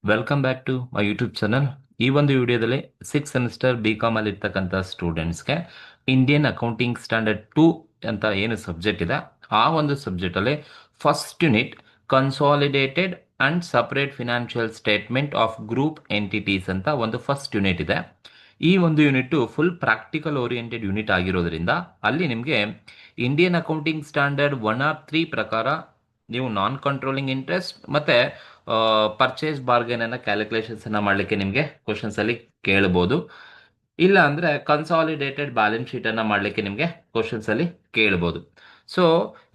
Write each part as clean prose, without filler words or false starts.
Welcome back to my YouTube channel. ಈ ಒಂದು ವಿಡಿಯೋದಲ್ಲಿ 6 ಸೆಮಿಸ್ಟರ್ BCom ಅಲ್ಲಿ ಇರ್ತಕ್ಕಂಥ ಸ್ಟೂಡೆಂಟ್ಸ್ಗೆ ಇಂಡಿಯನ್ ಅಕೌಂಟಿಂಗ್ ಸ್ಟ್ಯಾಂಡರ್ಡ್ 2 ಅಂತ ಏನು ಸಬ್ಜೆಕ್ಟ್ ಇದೆ, ಆ ಒಂದು ಸಬ್ಜೆಕ್ಟಲ್ಲಿ first unit consolidated and separate financial statement of group entities ಅಂತ ಒಂದು ಫಸ್ಟ್ ಯೂನಿಟ್ ಇದೆ. ಈ ಒಂದು unit full practical oriented unit ಆಗಿರೋದ್ರಿಂದ ಅಲ್ಲಿ ನಿಮಗೆ ಇಂಡಿಯನ್ ಅಕೌಂಟಿಂಗ್ ಸ್ಟ್ಯಾಂಡರ್ಡ್ 1 or 3 ಪ್ರಕಾರ ನೀವು ನಾನ್ ಕಂಟ್ರೋಲಿಂಗ್ ಇಂಟ್ರೆಸ್ಟ್ ಮತ್ತೆ ಪರ್ಚೇಸ್ ಬಾರ್ಗೇನ್ ಅನ್ನ ಕ್ಯಾಲ್ಕುಲೇಷನ್ಸ್ ಅನ್ನ ಮಾಡಲಿಕ್ಕೆ ನಿಮಗೆ ಕ್ವಶನ್ಸ್ ಅಲ್ಲಿ ಕೇಳಬಹುದು. ಇಲ್ಲ ಅಂದ್ರೆ ಕನ್ಸಾಲಿಡೇಟೆಡ್ ಬ್ಯಾಲೆನ್ಸ್ ಶೀಟ್ ಅನ್ನ ಮಾಡಲಿಕ್ಕೆ ನಿಮಗೆ ಕ್ವಶನ್ಸ್ ಅಲ್ಲಿ ಕೇಳಬಹುದು. ಸೊ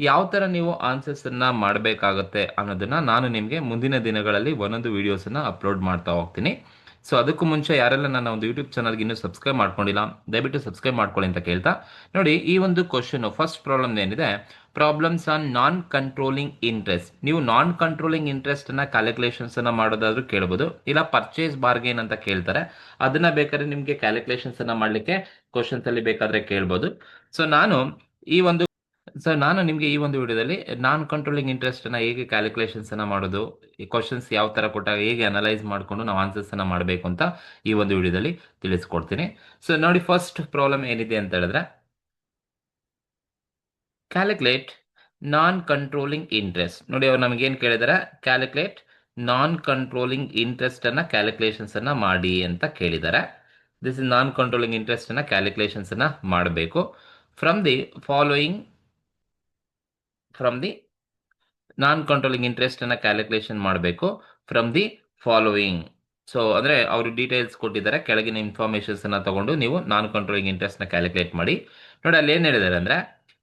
ಯಾವ ತರ ನೀವು ಆನ್ಸರ್ಸ್ ಅನ್ನ ಮಾಡಬೇಕಾಗತ್ತೆ ಅನ್ನೋದನ್ನ ನಾನು ನಿಮಗೆ ಮುಂದಿನ ದಿನಗಳಲ್ಲಿ ಒಂದೊಂದು ವಿಡಿಯೋಸ್ ಅನ್ನ ಅಪ್ಲೋಡ್ ಮಾಡ್ತಾ ಹೋಗ್ತೀನಿ. ಸೊ ಅದಕ್ಕೂ ಮುಂಚೆ ಯಾರೆಲ್ಲ ನನ್ನ ಒಂದು ಯೂಟ್ಯೂಬ್ ಚಾನಲ್ಗೆ ಇನ್ನೂ ಸಬ್ಸ್ಕ್ರೈಬ್ ಮಾಡ್ಕೊಂಡಿಲ್ಲ, ದಯವಿಟ್ಟು ಸಬ್ಸ್ಕ್ರೈಬ್ ಮಾಡ್ಕೊಳ್ಳಿ ಅಂತ ಕೇಳ್ತಾ, ನೋಡಿ ಈ ಒಂದು ಕ್ವಶನ್ ಫಸ್ಟ್ ಪ್ರಾಬ್ಲಮ್ ಏನಿದೆ, problems on non controlling interest. ನೀವು ನಾನ್ ಕಂಟ್ರೋಲಿಂಗ್ ಇಂಟ್ರೆಸ್ಟ್ ಅನ್ನ ಕ್ಯಾಲ್ಕುಲೇಷನ್ಸ್ ಅನ್ನ ಮಾಡೋದಾದ್ರೂ ಕೇಳಬಹುದು, ಇಲ್ಲ ಪರ್ಚೇಸ್ ಬಾರ್ಗೇನ್ ಅಂತ ಕೇಳ್ತಾರೆ, ಅದನ್ನ ಬೇಕಾದ್ರೆ ನಿಮಗೆ ಕ್ಯಾಲ್ಕುಲೇಷನ್ಸ್ ಅನ್ನ ಮಾಡ್ಲಿಕ್ಕೆ ಕ್ವಶನ್ಸ್ ಅಲ್ಲಿ ಬೇಕಾದ್ರೆ ಕೇಳ್ಬೋದು. ಸೊ ನಾನು ನಿಮಗೆ ಈ ಒಂದು ವಿಡಿಯೋದಲ್ಲಿ ನಾನ್ ಕಂಟ್ರೋಲಿಂಗ್ ಇಂಟ್ರೆಸ್ಟ್ ಅನ್ನ ಹೇಗೆ ಕ್ಯಾಲ್ಕುಲೇಷನ್ಸ್ ಅನ್ನ ಮಾಡೋದು, ಈ ಕ್ವಶನ್ಸ್ ಯಾವ ತರ ಕೊಟ್ಟಾಗ ಹೇಗೆ ಅನಲೈಸ್ ಮಾಡಿಕೊಂಡು ನಾವು ಆನ್ಸರ್ಸ್ ಅನ್ನ ಮಾಡಬೇಕು ಅಂತ ಈ ಒಂದು ವಿಡಿಯೋದಲ್ಲಿ ತಿಳಿಸ್ಕೊಡ್ತೀನಿ. ಸೊ ನೋಡಿ, ಫಸ್ಟ್ ಪ್ರಾಬ್ಲಮ್ ಏನಿದೆ ಅಂತ ಹೇಳಿದ್ರೆ, ಕ್ಯಾಲ್ಕುಲೇಟ್ ನಾನ್ ಕಂಟ್ರೋಲಿಂಗ್ ಇಂಟ್ರೆಸ್ಟ್. ನೋಡಿ, ಅವ್ರು ನಮ್ಗೆ ಏನ್ ಕೇಳಿದಾರೆ, ಕ್ಯಾಲ್ಕುಲೇಟ್ ನಾನ್ ಕಂಟ್ರೋಲಿಂಗ್ ಇಂಟ್ರೆಸ್ಟ್ ಅನ್ನ ಕ್ಯಾಲ್ಕುಲೇಷನ್ಸ್ ಅನ್ನ ಮಾಡಿ ಅಂತ ಕೇಳಿದ್ದಾರೆ. This is non controlling interest ಅನ್ನ ಕ್ಯಾಲ್ಕುಲೇಷನ್ಸ್ ಅನ್ನ ಮಾಡಬೇಕು from the following. Non controlling interest ಅನ್ನ ಕ್ಯಾಲ್ಕುಲೇಷನ್ ಮಾಡಬೇಕು ಫ್ರಮ್ ದಿ ಫಾಲೋಯಿಂಗ್. ಸೊ ಅಂದ್ರೆ ಅವರು ಡೀಟೇಲ್ಸ್ ಕೊಟ್ಟಿದ್ದಾರೆ, ಕೆಳಗಿನ ಇನ್ಫಾರ್ಮೇಶನ್ಸ್ ಅನ್ನ ತಗೊಂಡು ನೀವು ನಾನ್ ಕಂಟ್ರೋಲಿಂಗ್ ಇಂಟ್ರೆಸ್ಟ್ ನ ಕ್ಯಾಲ್ಕುಲೇಟ್ ಮಾಡಿ. ನೋಡಿ, ಅಲ್ಲಿ ಏನ್ ಹೇಳಿದ್ದಾರೆ ಅಂದ್ರೆ,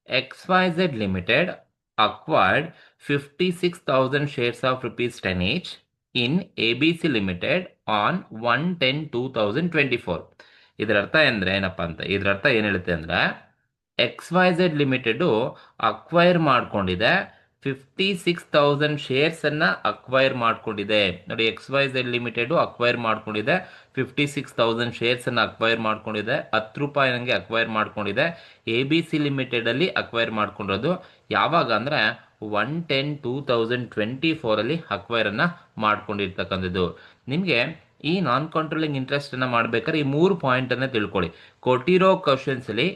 XYZ limited acquired 56,000 shares of ₹10 each in ABC Limited on 1/10/2024. ಇದರ ಅರ್ಥ ಏನಪ್ಪಾ ಅಂತ, ಇದರ ಅರ್ಥ ಏನ್ ಹೇಳುತ್ತೆ ಅಂದ್ರೆ, XYZ ಲಿಮಿಟೆಡ್ ಅಕ್ವೈರ್ ಮಾಡ್ಕೊಂಡಿದೆ 56,000 ಶೇರ್ಸ್ ಅನ್ನ ಅಕ್ವೈರ್ ಮಾಡ್ಕೊಂಡಿದೆ. ನೋಡಿ, XYZ ಲಿಮಿಟೆಡ್ ಅಕ್ವೈರ್ ಮಾಡ್ಕೊಂಡಿದೆ 56,000 ಶೇರ್ಸ್ ಅನ್ನ ಅಕ್ವೈರ್ ಮಾಡ್ಕೊಂಡಿದೆ, 10 ರೂಪಾಯಿ ನಂಗೆ ಅಕ್ವೈರ್ ಮಾಡ್ಕೊಂಡಿದೆ. ABC ಲಿಮಿಟೆಡ್ ಅಲ್ಲಿ ಅಕ್ವೈರ್ ಮಾಡ್ಕೊಂಡಿರೋದು ಯಾವಾಗ ಅಂದ್ರೆ 1/10/2024 ಅಲ್ಲಿ ಅಕ್ವೈರ್ ಅನ್ನ ಮಾಡ್ಕೊಂಡಿರ್ತಕ್ಕಂಥದ್ದು. ನಿಮ್ಗೆ ಈ ನಾನ್ ಕಂಟ್ರೋಲಿಂಗ್ ಇಂಟ್ರೆಸ್ಟ್ ಅನ್ನ ಮಾಡ್ಬೇಕಾದ್ರೆ ಈ 3 ಪಾಯಿಂಟ್ ಅನ್ನ ತಿಳ್ಕೊಳ್ಳಿ. ಕೊಟ್ಟಿರೋ ಕ್ವಶನ್ಸ್ ಅಲ್ಲಿ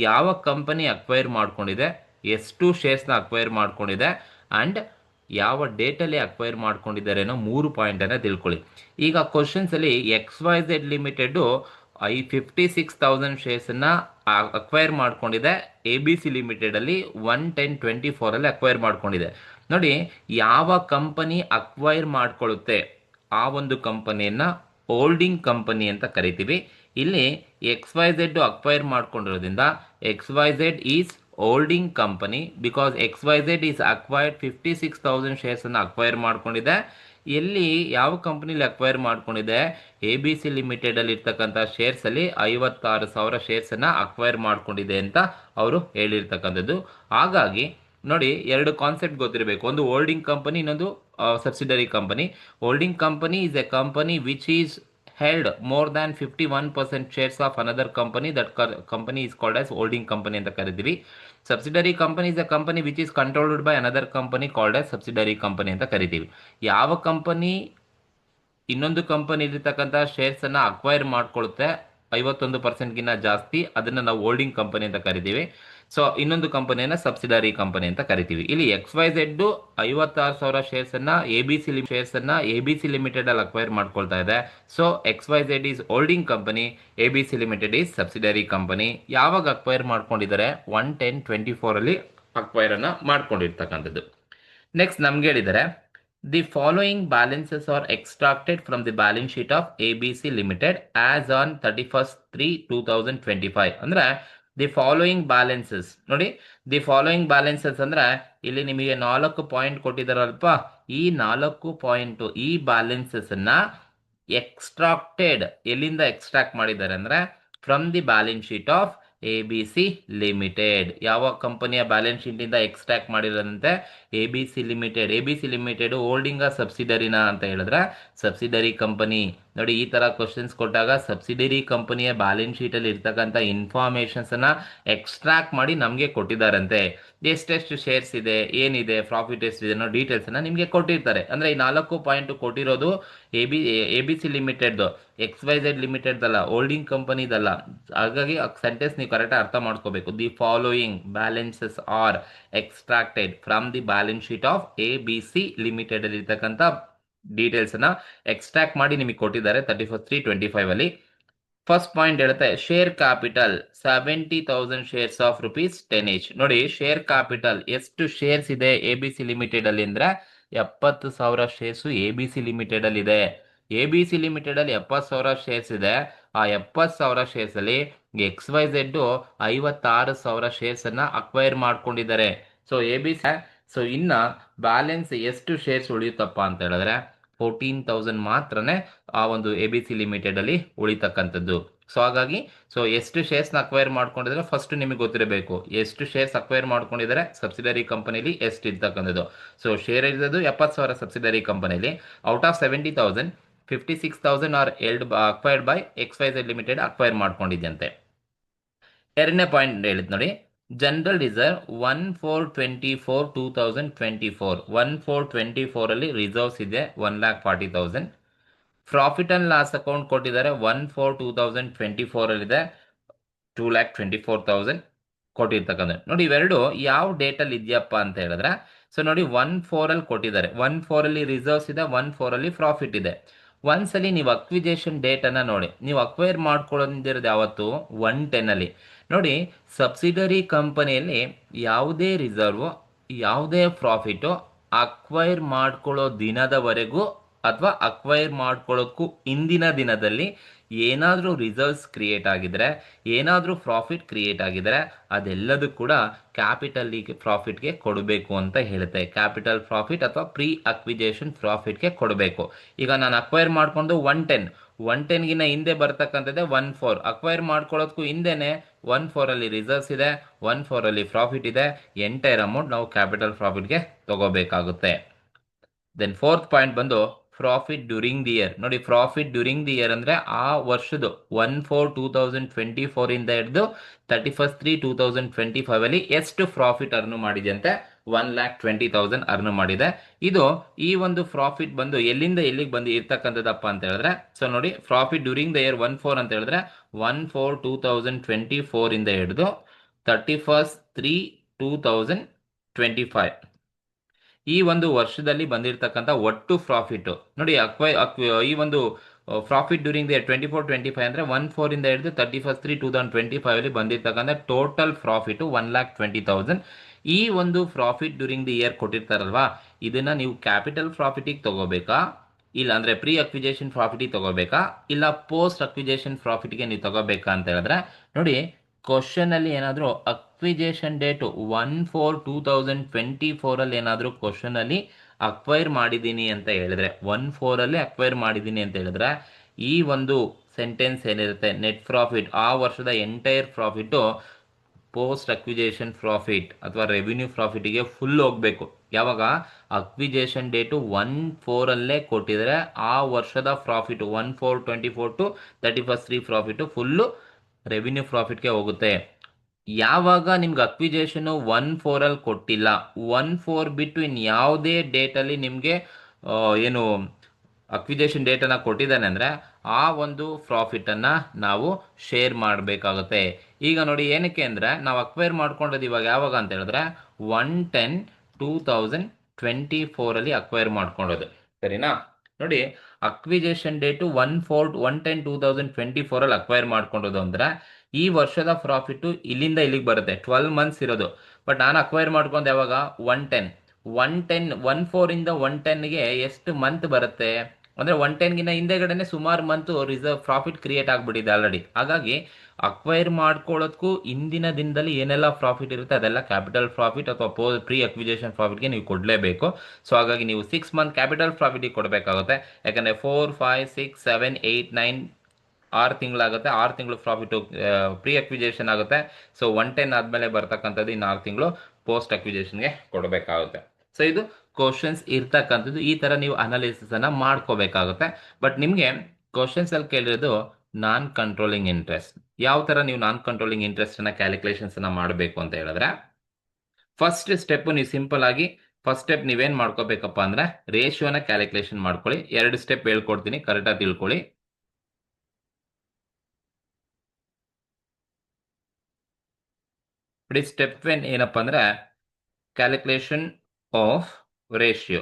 ಯಾವ ಕಂಪನಿ ಅಕ್ವೈರ್ ಮಾಡ್ಕೊಂಡಿದೆ, ಎಷ್ಟು ಶೇರ್ಸ್ನ ಅಕ್ವೈರ್ ಮಾಡ್ಕೊಂಡಿದೆ ಅಂಡ್ ಯಾವ ಡೇಟಲ್ಲಿ ಅಕ್ವೈರ್ ಮಾಡ್ಕೊಂಡಿದ್ದಾರೆ ಅನ್ನೋ 3 ಪಾಯಿಂಟ್ ಅನ್ನ ತಿಳ್ಕೊಳ್ಳಿ. ಈಗ ಕ್ವಶನ್ಸ್ ಅಲ್ಲಿ XYZ ಲಿಮಿಟೆಡ್ 56,000 ಶೇರ್ಸ್ ಅನ್ನ ಅಕ್ವೈರ್ ಮಾಡ್ಕೊಂಡಿದೆ, ABC ಲಿಮಿಟೆಡ್ ಅಲ್ಲಿ 1/10/24 ಅಲ್ಲಿ ಅಕ್ವೈರ್ ಮಾಡ್ಕೊಂಡಿದೆ. ನೋಡಿ, ಯಾವ ಕಂಪನಿ ಅಕ್ವೈರ್ ಮಾಡ್ಕೊಳ್ಳುತ್ತೆ ಆ ಒಂದು ಕಂಪನಿಯನ್ನ ಹೋಲ್ಡಿಂಗ್ ಕಂಪನಿ ಅಂತ ಕರಿತೀವಿ. ಇಲ್ಲಿ XYZ ಅಕ್ವೈರ್ ಮಾಡ್ಕೊಂಡಿರೋದ್ರಿಂದ XYZ is holding company, because XYZ is acquired 56,000 shares ಅನ್ನು ಅಕ್ವೈರ್ ಮಾಡ್ಕೊಂಡಿದೆ. ಎಲ್ಲಿ ಯಾವ ಕಂಪನಿಲಿ ಅಕ್ವೈರ್ ಮಾಡ್ಕೊಂಡಿದೆ, ABC ಲಿಮಿಟೆಡ್ ಅಲ್ಲಿ ಇರ್ತಕ್ಕಂಥ ಶೇರ್ಸ್ ಅಲ್ಲಿ 56,000 ಶೇರ್ಸ್ ಅನ್ನ ಅಕ್ವೈರ್ ಮಾಡ್ಕೊಂಡಿದೆ ಅಂತ ಅವರು ಹೇಳಿರ್ತಕ್ಕಂಥದ್ದು. ಹಾಗಾಗಿ ನೋಡಿ, 2 ಕಾನ್ಸೆಪ್ಟ್ ಗೊತ್ತಿರಬೇಕು, ಒಂದು ಹೋಲ್ಡಿಂಗ್ ಕಂಪನಿ, ಇನ್ನೊಂದು subsidiary company. Holding company is A company which is held more than 51% shares of another company. That company is called as holding company ಅಂತ ಕರಿತೀವಿ. Subsidiary company is a company which is controlled by another company called as subsidiary company ಅಂತ ಕರಿತೀವಿ. ಯಾವ company ಇನ್ನೊಂದು company ಇರತಕ್ಕಂಥ shares ಅನ್ನ acquire ಮಾಡ್ಕೊಳ್ಳುತ್ತೆ 51% ಗಿನ್ನ ಜಾಸ್ತಿ, ಅದನ್ನ ನಾವು ಹೋಲ್ಡಿಂಗ್ ಕಂಪನಿ ಅಂತ ಕರಿತೀವಿ. ಸೊ ಇನ್ನೊಂದು ಕಂಪನಿಯನ್ನ ಸಬ್ಸಿಡರಿ ಕಂಪನಿ ಅಂತ ಕರಿತೀವಿ. ಇಲ್ಲಿ XYZ 56,000 ಶೇರ್ಸ್ ಅನ್ನ ABC ಲಿಮಿಟೆಡ್ ಅಲ್ಲಿ ಅಕ್ವೈರ್ ಮಾಡ್ಕೊಳ್ತಾ ಇದೆ. So XYZ is holding company, ABC limited is subsidiary company. ಯಾವಾಗ ಅಕ್ವೈರ್ ಮಾಡ್ಕೊಂಡಿದ್ದಾರೆ, 1/10/24 ಅಲ್ಲಿ ಅಕ್ವೈರ್ ಅನ್ನ ಮಾಡ್ಕೊಂಡಿರ್ತಕ್ಕಂಥದ್ದು. ನೆಕ್ಸ್ಟ್ ನಮ್ಗೆ ಹೇಳಿದ್ದಾರೆ, the following balances are extracted from the balance sheet of ABC Limited as on 31st/3/2025. ಅಂದ್ರೆ ದಿ ಫಾಲೋಯಿಂಗ್ ಬ್ಯಾಲೆನ್ಸಸ್. ನೋಡಿ, the following balances ಅಂದ್ರೆ ಇಲ್ಲಿ ನಿಮಗೆ 4 ಪಾಯಿಂಟ್ ಕೊಟ್ಟಿದಾರಲ್ಪ, ಈ 4 ಪಾಯಿಂಟ್ ಈ ಬ್ಯಾಲೆನ್ಸಸ್ ಅನ್ನ ಎಕ್ಸ್ಟ್ರಾಕ್ಟೆಡ್, ಎಲ್ಲಿಂದ ಎಕ್ಸ್ಟ್ರಾಕ್ಟ್ ಮಾಡಿದ್ದಾರೆ ಅಂದ್ರೆ from the balance sheet of ABC limited. ಯಾವ ಕಂಪನಿಯ ಬ್ಯಾಲೆನ್ಸ್ ಶೀಟ್ ಇಂದ ಎಕ್ಸ್ಟ್ರಾಕ್ಟ್ ಮಾಡಿರೋದಂತೆ, ABC ಲಿಮಿಟೆಡ್ ಹೋಲ್ಡಿಂಗ್ ಸಬ್ಸಿಡರಿನಾ ಅಂತ ಹೇಳಿದ್ರೆ ಸಬ್ಸಿಡರಿ ಕಂಪನಿ. ನೋಡಿ, ಈ ತರ ಕ್ವಶನ್ಸ್ ಕೊಟ್ಟಾಗ ಸಬ್ಸಿಡರಿ ಕಂಪನಿಯ ಬ್ಯಾಲೆನ್ಸ್ ಶೀಟ್ ಅಲ್ಲಿ ಇರ್ತಕ್ಕಂಥ ಇನ್ಫಾರ್ಮೇಶನ್ಸ್ ಅನ್ನ ಎಕ್ಸ್ಟ್ರಾಕ್ಟ್ ಮಾಡಿ ನಮಗೆ ಕೊಟ್ಟಿದ್ದಾರಂತೆ. ಎಷ್ಟೆಷ್ಟು ಶೇರ್ಸ್ ಇದೆ, ಏನಿದೆ, ಪ್ರಾಫಿಟ್ ಎಷ್ಟಿದೆ ಅನ್ನೋ ಡೀಟೇಲ್ಸ್ ಅನ್ನ ನಿಮಗೆ ಕೊಟ್ಟಿರ್ತಾರೆ. ಅಂದ್ರೆ ಈ 4 ಪಾಯಿಂಟ್ ಕೊಟ್ಟಿರೋದು ಎ ಬಿ ಸಿ ಲಿಮಿಟೆಡ್ದು, XYZ ಲಿಮಿಟೆಡ್ದಲ್ಲ, ಹೋಲ್ಡಿಂಗ್ ಕಂಪನಿದಲ್ಲ. ಹಾಗಾಗಿ ಸೆಂಟೆನ್ಸ್ ನೀವು ಕರೆಕ್ಟಾಗಿ ಅರ್ಥ ಮಾಡ್ಕೋಬೇಕು. The following balances are extracted from the balance sheet of ABC limited ಅಲ್ಲಿ ಇರ್ತಕ್ಕಂಥ ಡೀಟೇಲ್ಸ್ನ ಎಕ್ಸ್ಟ್ರಾಕ್ಟ್ ಮಾಡಿ ನಿಮಗೆ ಕೊಟ್ಟಿದ್ದಾರೆ 31/3/25 ಅಲ್ಲಿ. ಫಸ್ಟ್ ಪಾಯಿಂಟ್ ಹೇಳುತ್ತೆ share capital 70,000 shares of rupees 10 each. ನೋಡಿ, ಶೇರ್ ಕ್ಯಾಪಿಟಲ್ ಎಷ್ಟು ಶೇರ್ಸ್ ಇದೆ ABC ಲಿಮಿಟೆಡ್ ಅಲ್ಲಿ ಅಂದ್ರೆ 70,000 ಶೇರ್ಸ್ ABC ಲಿಮಿಟೆಡ್ ಅಲ್ಲಿ ಇದೆ. ABC ಲಿಮಿಟೆಡ್ ಅಲ್ಲಿ 70,000 ಶೇರ್ಸ್ ಇದೆ. ಆ 70,000 ಶೇರ್ಸ್ ಅಲ್ಲಿ XYZ 56,000 ಶೇರ್ಸ್ ಅನ್ನ ಅಕ್ವೈರ್ ಮಾಡ್ಕೊಂಡಿದ್ದಾರೆ. ಸೊ ABC, ಸೊ ಇನ್ನ ಬ್ಯಾಲೆನ್ಸ್ ಎಷ್ಟು ಶೇರ್ಸ್ ಉಳಿಯುತ್ತಪ್ಪ ಅಂತ ಹೇಳಿದ್ರೆ 14,000 ಮಾತ್ರನೇ ಆ ಒಂದು ABC ಲಿಮಿಟೆಡ್ ಅಲ್ಲಿ ಉಳಿತಕ್ಕಂಥದ್ದು. ಸೊ ಹಾಗಾಗಿ ಎಷ್ಟು ಶೇರ್ಸ್ನ ಅಕ್ವೈರ್ ಮಾಡ್ಕೊಂಡಿದ್ರೆ ಫಸ್ಟ್ ನಿಮಗೆ ಗೊತ್ತಿರಬೇಕು. ಎಷ್ಟು ಶೇರ್ಸ್ ಅಕ್ವೈರ್ ಮಾಡ್ಕೊಂಡಿದ್ದಾರೆ ಸಬ್ಸಿಡರಿ ಕಂಪನಿಲಿ ಎಷ್ಟು ಇರ್ತಕ್ಕಂಥದ್ದು. ಸೊ ಶೇರ್ ಇರೋದು 70,000 ಸಬ್ಸಿಡರಿ ಕಂಪನಿಲಿ. Out of 70,000, 56,000 are acquired by XYZ limited acquire ಮಾಡ್ಕೊಂಡಿದ್ದಂತೆ. ಎರಡನೇ ಪಾಯಿಂಟ್ ಹೇಳಿದ್ ನೋಡಿ, ಜನರಲ್ ರಿಸರ್ವ್ 1/4/24/2024, 1/4/24 ಅಲ್ಲಿ ರಿಸರ್ವ್ಸ್ ಇದೆ 1,40,000. ಪ್ರಾಫಿಟ್ ಅಂಡ್ ಲಾಸ್ ಅಕೌಂಟ್ ಕೊಟ್ಟಿದ್ದಾರೆ 1/4/2024 ಅಲ್ಲಿ ಇದೆ 2,24,000 ಕೊಟ್ಟಿರ್ತಕ್ಕಂಥ. ನೋಡಿ, ಇವೆರಡು ಯಾವ ಡೇಟ್ ಅಲ್ಲಿ ಇದೆಯಪ್ಪ ಅಂತ ಹೇಳಿದ್ರೆ, ಸೊ ನೋಡಿ 1/4 ಅಲ್ಲಿ ಕೊಟ್ಟಿದ್ದಾರೆ. 1/4 ಅಲ್ಲಿ ರಿಸರ್ವ್ಸ್ ಇದೆ, 1/4 ಅಲ್ಲಿ ಪ್ರಾಫಿಟ್ ಇದೆ. ಒಂದ್ಸಲಿ ನೀವು ಅಕ್ವಿಜೇಷನ್ ಡೇಟ್ ಅನ್ನ ನೋಡಿ, ನೀವು ಅಕ್ವೈರ್ ಮಾಡ್ಕೊಳ್ಳೋದಿರೋದು ಯಾವತ್ತು 1/10 ಅಲ್ಲಿ. ನೋಡಿ, ಸಬ್ಸಿಡರಿ ಕಂಪನಿಯಲ್ಲಿ ಯಾವುದೇ ರಿಸರ್ವ್, ಯಾವುದೇ ಪ್ರಾಫಿಟು ಅಕ್ವೈರ್ ಮಾಡ್ಕೊಳ್ಳೋ ದಿನದವರೆಗೂ ಅಥವಾ ಅಕ್ವೈರ್ ಮಾಡ್ಕೊಳ್ಳೋಕ್ಕೂ ಇಂದಿನ ದಿನದಲ್ಲಿ ಏನಾದರೂ ರಿಸರ್ವ್ಸ್ ಕ್ರಿಯೇಟ್ ಆಗಿದ್ರೆ, ಏನಾದರೂ ಪ್ರಾಫಿಟ್ ಕ್ರಿಯೇಟ್ ಆಗಿದ್ರೆ ಅದೆಲ್ಲದೂ ಕೂಡ ಕ್ಯಾಪಿಟಲ್ಗೆ ಪ್ರಾಫಿಟ್ಗೆ ಕೊಡಬೇಕು ಅಂತ ಹೇಳುತ್ತೆ. ಕ್ಯಾಪಿಟಲ್ ಪ್ರಾಫಿಟ್ ಅಥವಾ ಪ್ರೀ ಅಕ್ವಿಜೇಷನ್ ಪ್ರಾಫಿಟ್ಗೆ ಕೊಡಬೇಕು. ಈಗ ನಾನು ಅಕ್ವೈರ್ ಮಾಡ್ಕೊಂಡು 110 ಹಿಂದೆ ಬರ್ತಕ್ಕಂಥದ್ದೇ 1/4. ಅಕ್ವೈರ್ ಮಾಡ್ಕೊಳ್ಳೋದಕ್ಕೂ ಹಿಂದೆನೆ 1/4 ಅಲ್ಲಿ ರಿಸರ್ವ್ಸ್ ಇದೆ, 1/4 ಅಲ್ಲಿ ಪ್ರಾಫಿಟ್ ಇದೆ. ಎಂಟೈರ್ ಅಮೌಂಟ್ ನಾವು ಕ್ಯಾಪಿಟಲ್ ಪ್ರಾಫಿಟ್ಗೆ ತಗೋಬೇಕಾಗುತ್ತೆ. ದೆನ್ ಫೋರ್ತ್ ಪಾಯಿಂಟ್ ಬಂದು ಪ್ರಾಫಿಟ್ ಡ್ಯೂರಿಂಗ್ ದಿ ಇಯರ್. ನೋಡಿ, ಪ್ರಾಫಿಟ್ ಡ್ಯೂರಿಂಗ್ ದಿ ಇಯರ್ ಅಂದ್ರೆ ಆ ವರ್ಷದ 1/4/2024 ಇಂದ ಹಿಡಿದು 31/3/2025 ಅಲ್ಲಿ ಎಷ್ಟು ಪ್ರಾಫಿಟ್ ಅರ್ನ್ ಮಾಡಿದೆ ಅಂತೆ 1,20,000 ಅರ್ನ್ ಮಾಡಿದೆ. ಇದು ಈ ಒಂದು ಪ್ರಾಫಿಟ್ ಬಂದು ಎಲ್ಲಿಂದ ಎಲ್ಲಿಗೆ ಬಂದು ಇರ್ತಕ್ಕಂಥದ್ದಪ್ಪ ಅಂತ ಹೇಳಿದ್ರೆ, ಸೊ ನೋಡಿ, ಪ್ರಾಫಿಟ್ ಡ್ಯೂರಿಂಗ್ ದ ಇಯರ್ 1/4 ಅಂತ ಹೇಳಿದ್ರೆ 1/4/2024 ಇಂದ ಹಿಡಿದು 31/3/2025 ಈ ಒಂದು ವರ್ಷದಲ್ಲಿ ಬಂದಿರತಕ್ಕಂಥ ಒಟ್ಟು ಪ್ರಾಫಿಟ್ ನೋಡಿ. ಈ ಒಂದು ಪ್ರಾಫಿಟ್ ಡ್ಯೂರಿಂಗ್ ದ 24-25 ಅಂದ್ರೆ 1/4 ಇಂದ ಹಿಡಿದು 31/3/2025 ಅಲ್ಲಿ ಬಂದಿರತಕ್ಕಂಥ ಟೋಟಲ್ ಪ್ರಾಫಿಟ್ 1,20,000. ಈ ಒಂದು ಪ್ರಾಫಿಟ್ ಡ್ಯೂರಿಂಗ್ ದಿ ಇಯರ್ ಕೊಟ್ಟಿರ್ತಾರಲ್ವಾ, ಇದನ್ನ ನೀವು ಕ್ಯಾಪಿಟಲ್ ಪ್ರಾಫಿಟಿಗೆ ತಗೋಬೇಕಾ, ಇಲ್ಲ ಅಂದ್ರೆ ಪ್ರೀ ಅಕ್ವಿಜೇಷನ್ ಪ್ರಾಫಿಟಿಗೆ ತಗೋಬೇಕಾ, ಇಲ್ಲ ಪೋಸ್ಟ್ ಅಕ್ವಿಜೇಷನ್ ಪ್ರಾಫಿಟ್ಗೆ ನೀವು ತಗೋಬೇಕಾ ಅಂತ ಹೇಳಿದ್ರೆ, ನೋಡಿ, ಕ್ವಶನ್ ಅಲ್ಲಿ ಏನಾದರೂ ಅಕ್ವಿಜೇಷನ್ ಡೇಟ್ 1/4/2024 ಅಲ್ಲಿ ಏನಾದರೂ ಕ್ವಶನ್ ಅಲ್ಲಿ ಅಕ್ವೈರ್ ಮಾಡಿದ್ದೀನಿ ಅಂತ ಹೇಳಿದ್ರೆ, 1/4 ಅಲ್ಲಿ ಅಕ್ವೈರ್ ಮಾಡಿದ್ದೀನಿ ಅಂತ ಹೇಳಿದ್ರೆ, ಈ ಒಂದು ಸೆಂಟೆನ್ಸ್ ಏನಿರುತ್ತೆ ನೆಟ್ ಪ್ರಾಫಿಟ್ ಆ ವರ್ಷದ entire profit post acquisition profit ಅಥವಾ ರೆವಿನ್ಯೂ ಪ್ರಾಫಿಟ್ಗೆ ಫುಲ್ ಹೋಗಬೇಕು. ಯಾವಾಗ ಅಕ್ವಿಜೇಷನ್ ಡೇಟು 1/4 ಅಲ್ಲೇ ಕೊಟ್ಟಿದ್ರೆ ಆ ವರ್ಷದ profit 1/4/24 to 31/3 profit full revenue ಪ್ರಾಫಿಟ್ಗೆ ಹೋಗುತ್ತೆ. ಯಾವಾಗ ನಿಮ್ಗೆ ಅಕ್ವಿಜೇಷನ್ 1/4 ಅಲ್ಲಿ ಕೊಟ್ಟಿಲ್ಲ, 1/4 ಬಿಟ್ಟು ಇನ್ ಯಾವುದೇ ಡೇಟಲ್ಲಿ ನಿಮಗೆ ಏನು ಅಕ್ವಿಜೇಷನ್ ಡೇಟನ್ನು ಕೊಟ್ಟಿದ್ದಾನೆ ಅಂದರೆ ಆ ಒಂದು ಪ್ರಾಫಿಟನ್ನು ನಾವು ಶೇರ್ ಮಾಡಬೇಕಾಗುತ್ತೆ. ಈಗ ನೋಡಿ, ಏನಕ್ಕೆ ಅಂದರೆ ನಾವು ಅಕ್ವೈರ್ ಮಾಡ್ಕೊಂಡದ್ದು ಇವಾಗ ಯಾವಾಗ ಅಂತ ಹೇಳಿದ್ರೆ 1/10/2024 ಅಲ್ಲಿ ಅಕ್ವೈರ್ ಮಾಡ್ಕೊಂಡೋದು, ಸರಿನಾ? ನೋಡಿ, ಅಕ್ವಿಜೇಷನ್ ಡೇಟು 1/10/2024 ಅಲ್ಲಿ ಅಕ್ವೈರ್ ಮಾಡ್ಕೊಂಡೋದು ಅಂದ್ರೆ ಈ ವರ್ಷದ ಪ್ರಾಫಿಟ್ ಇಲ್ಲಿಂದ ಇಲ್ಲಿಗೆ ಬರುತ್ತೆ, 12 ಮಂತ್ಸ್ ಇರೋದು. ಬಟ್ ನಾನು ಅಕ್ವೈರ್ ಮಾಡ್ಕೊಂಡು ಯಾವಾಗ 1/4 ಇಂದ 1/10ಗೆ ಎಷ್ಟು ಮಂತ್ ಬರುತ್ತೆ ಅಂದ್ರೆ 1/10ಗಿಂತ ಹಿಂದೆಗಡೆನೆ ಸುಮಾರು ಮಂತ್ ರಿಸರ್ವ್ ಪ್ರಾಫಿಟ್ ಕ್ರಿಯೇಟ್ ಆಗಿಬಿಟ್ಟಿದೆ ಆಲ್ರೆಡಿ. ಹಾಗಾಗಿ ಅಕ್ವೈರ್ ಮಾಡ್ಕೊಳ್ಳೋದಕ್ಕೂ ಇಂದಿನ ದಿನದಲ್ಲಿ ಏನೆಲ್ಲ ಪ್ರಾಫಿಟ್ ಇರುತ್ತೆ ಅದೆಲ್ಲ ಕ್ಯಾಪಿಟಲ್ ಪ್ರಾಫಿಟ್ ಅಥವಾ ಪ್ರೀ ಅಕ್ವಿಜೇಷನ್ ಪ್ರಾಫಿಟ್ಗೆ ನೀವು ಕೊಡಲೇಬೇಕು. ಸೊ ಹಾಗಾಗಿ ನೀವು 6 ಮಂತ್ ಕ್ಯಾಪಿಟಲ್ ಪ್ರಾಫಿಟಿಗೆ ಕೊಡಬೇಕಾಗುತ್ತೆ. ಯಾಕಂದರೆ 4, 5, 6, 7, 8, 9 6 ತಿಂಗಳಾಗುತ್ತೆ. 6 ತಿಂಗಳು ಪ್ರಾಫಿಟು ಪ್ರೀ ಅಕ್ವಿಜೇಷನ್ ಆಗುತ್ತೆ. ಸೊ 1/10 ಆದಮೇಲೆ ಬರ್ತಕ್ಕಂಥದ್ದು ಇನ್ನು 6 ತಿಂಗಳು ಪೋಸ್ಟ್ ಅಕ್ವಿಜೇಷನ್ಗೆ ಕೊಡಬೇಕಾಗುತ್ತೆ. ಸೊ ಇದು ಕ್ವಶನ್ಸ್ ಇರ್ತಕ್ಕಂಥದ್ದು. ಈ ಥರ ನೀವು ಅನಾಲಿಸಿಸ್ ಅನ್ನು ಮಾಡ್ಕೋಬೇಕಾಗುತ್ತೆ. ಬಟ್ ನಿಮಗೆ ಕ್ವಶನ್ಸ್ ಅಲ್ಲಿ ಕೇಳಿರೋದು ನಾನ್ ಕಂಟ್ರೋಲಿಂಗ್ ಇಂಟ್ರೆಸ್ಟ್. ಯಾವ ಥರ ನೀವು ನಾನ್ ಕಂಟ್ರೋಲಿಂಗ್ ಇಂಟ್ರೆಸ್ಟ್ ಅನ್ನ ಕ್ಯಾಲ್ಕುಲೇಷನ್ಸ್ ಅನ್ನ ಮಾಡಬೇಕು ಅಂತ ಹೇಳಿದ್ರೆ, ಫಸ್ಟ್ ಸ್ಟೆಪ್ ನೀವು ಸಿಂಪಲ್ ಆಗಿ ಫಸ್ಟ್ ಸ್ಟೆಪ್ ನೀವೇನು ಮಾಡ್ಕೋಬೇಕಪ್ಪ ಅಂದ್ರೆ ರೇಷಿಯೋನ ಕ್ಯಾಲ್ಕುಲೇಷನ್ ಮಾಡ್ಕೊಳ್ಳಿ. 2 ಸ್ಟೆಪ್ ಹೇಳ್ಕೊಡ್ತೀನಿ, ಕರೆಕ್ಟಾಗಿ ತಿಳ್ಕೊಳ್ಳಿ. ಸ್ಟೆಪ್ 1 ಏನಪ್ಪ ಅಂದ್ರೆ calculation of ratio.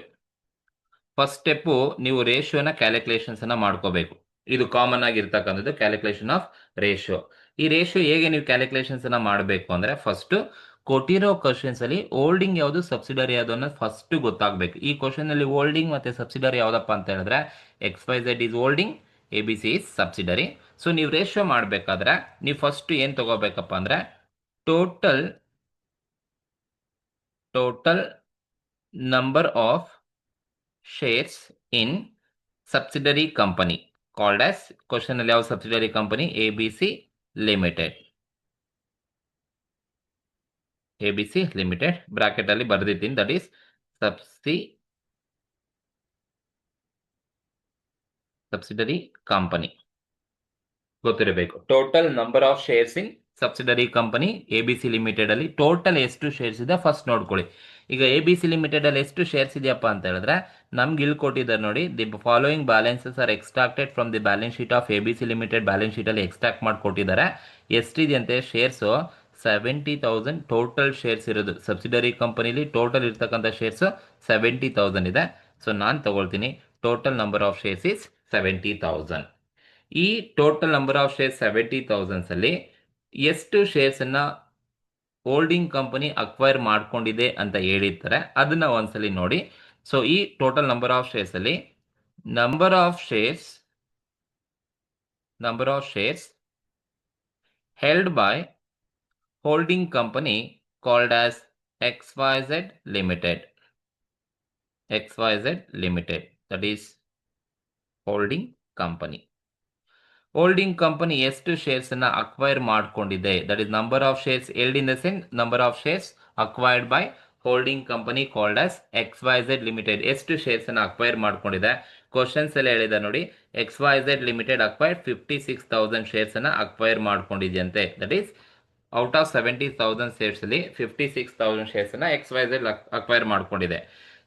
First step ನೀವು ರೇಷಿಯೋನ ಕ್ಯಾಲ್ಕುಲೇಷನ್ಸ್ ಅನ್ನ ಮಾಡ್ಕೋಬೇಕು. ಇದು ಕಾಮನ್ ಆಗಿರ್ತಕ್ಕಂಥದ್ದು ಕ್ಯಾಲ್ಕುಲೇಷನ್ ಆಫ್ ರೇಷಿಯೋ. ಈ ರೇಷಿಯೋ ಹೇಗೆ ನೀವು ಕ್ಯಾಲ್ಕುಲೇಷನ್ಸ್ ಅನ್ನ ಮಾಡಬೇಕು ಅಂದ್ರೆ ಫಸ್ಟ್ ಕೊಟ್ಟಿರೋ ಕ್ವಶನ್ಸ್ ಅಲ್ಲಿ ಹೋಲ್ಡಿಂಗ್ ಯಾವುದು ಸಬ್ಸಿಡರಿ ಯಾವುದು ಅನ್ನೋದು ಫಸ್ಟ್ ಗೊತ್ತಾಗಬೇಕು. ಈ ಕ್ವಶನ್ ಅಲ್ಲಿ ಹೋಲ್ಡಿಂಗ್ ಮತ್ತೆ ಸಬ್ಸಿಡರಿ ಯಾವ್ದಪ್ಪ ಅಂತ ಹೇಳಿದ್ರೆ XYZ is holding, ABC is subsidiary. So ನೀವು ರೇಷಿಯೋ ಮಾಡಬೇಕಾದ್ರೆ ನೀವು ಫಸ್ಟ್ ಏನು ತಗೋಬೇಕಪ್ಪ ಅಂದ್ರೆ total number of shares in subsidiary company called as question ಅಲ್ಲಿ ಯಾವ subsidiary company ABC Limited. ABC Limited bracket ಅಲ್ಲಿ ಬರೆದಿದ್ದೀನಿ, ದಟ್ ಈಸ್ ಸಬ್ಸಿಡರಿ ಕಂಪನಿ ಗೊತ್ತಿರಬೇಕು. Total number of shares in subsidiary company ABC limited ಅಲ್ಲಿ total ಎಷ್ಟು shares ಇದೆ first ನೋಡ್ಕೊಳ್ಳಿ. ಈಗ ABC ಲಿಮಿಟೆಡ್ ಅಲ್ಲಿ ಎಷ್ಟು ಶೇರ್ಸ್ ಇದೆಯಪ್ಪ ಅಂತ ಹೇಳಿದ್ರೆ ನಮ್ಗೆ ಇಲ್ಲಿ ಕೊಟ್ಟಿದ್ದಾರೆ ನೋಡಿ, the following balances are extracted from the balance sheet of ABC limited. Balance sheet ಅಲ್ಲಿ ಎಕ್ಸ್ಟ್ರಾಕ್ಟ್ ಮಾಡಿ ಕೊಟ್ಟಿದ್ದಾರೆ. ಎಷ್ಟಿದೆಯಂತೆ ಶೇರ್ಸು 70,000 ಟೋಟಲ್ ಶೇರ್ಸ್ ಇರೋದು. ಸಬ್ಸಿಡರಿ ಕಂಪನಿಲಿ ಟೋಟಲ್ ಇರ್ತಕ್ಕಂಥ ಶೇರ್ಸ್ 70,000 ಇದೆ. ಸೊ ನಾನು ತಗೊಳ್ತೀನಿ total number of shares is 70,000. ಈ ಟೋಟಲ್ ನಂಬರ್ ಆಫ್ ಶೇರ್ಸ್ 70,000 ಅಲ್ಲಿ ಎಷ್ಟು ಶೇರ್ಸ್ ಅನ್ನ ಹೋಲ್ಡಿಂಗ್ ಕಂಪನಿ ಅಕ್ವೈರ್ ಮಾಡ್ಕೊಂಡಿದೆ ಅಂತ ಹೇಳಿರ್ತಾರೆ, ಅದನ್ನ ಒಂದ್ಸಲಿ ನೋಡಿ. ಸೊ ಈ ಟೋಟಲ್ ನಂಬರ್ ಆಫ್ ಶೇರ್ಸ್ ಅಲ್ಲಿ number of shares held by holding company called as XYZ Limited. That is holding company. Holding company ಎಷ್ಟು ಶೇರ್ಸ್ ಅನ್ನ ಅಕ್ವೈರ್ ಮಾಡ್ಕೊಂಡಿದೆ, that is number of shares held in the sense number of shares acquired by holding company called as XYZ Limited. ಎಷ್ಟು shares ಅನ್ನ acquire ಮಾಡ್ಕೊಂಡಿದೆ questions ಎಲ್ಲ ಹೇಳಿದೆ ನೋಡಿ. XYZ Limited acquired 56,000 shares ಅನ್ನ ಅಕ್ವೈರ್ ಮಾಡ್ಕೊಂಡಿದೆಯಂತೆ. That is out of 70,000 shares ಅಲ್ಲಿ 56,000 shares ಅನ್ನ XYZ ಅಕ್ವೈರ್ ಮಾಡ್ಕೊಂಡಿದೆ.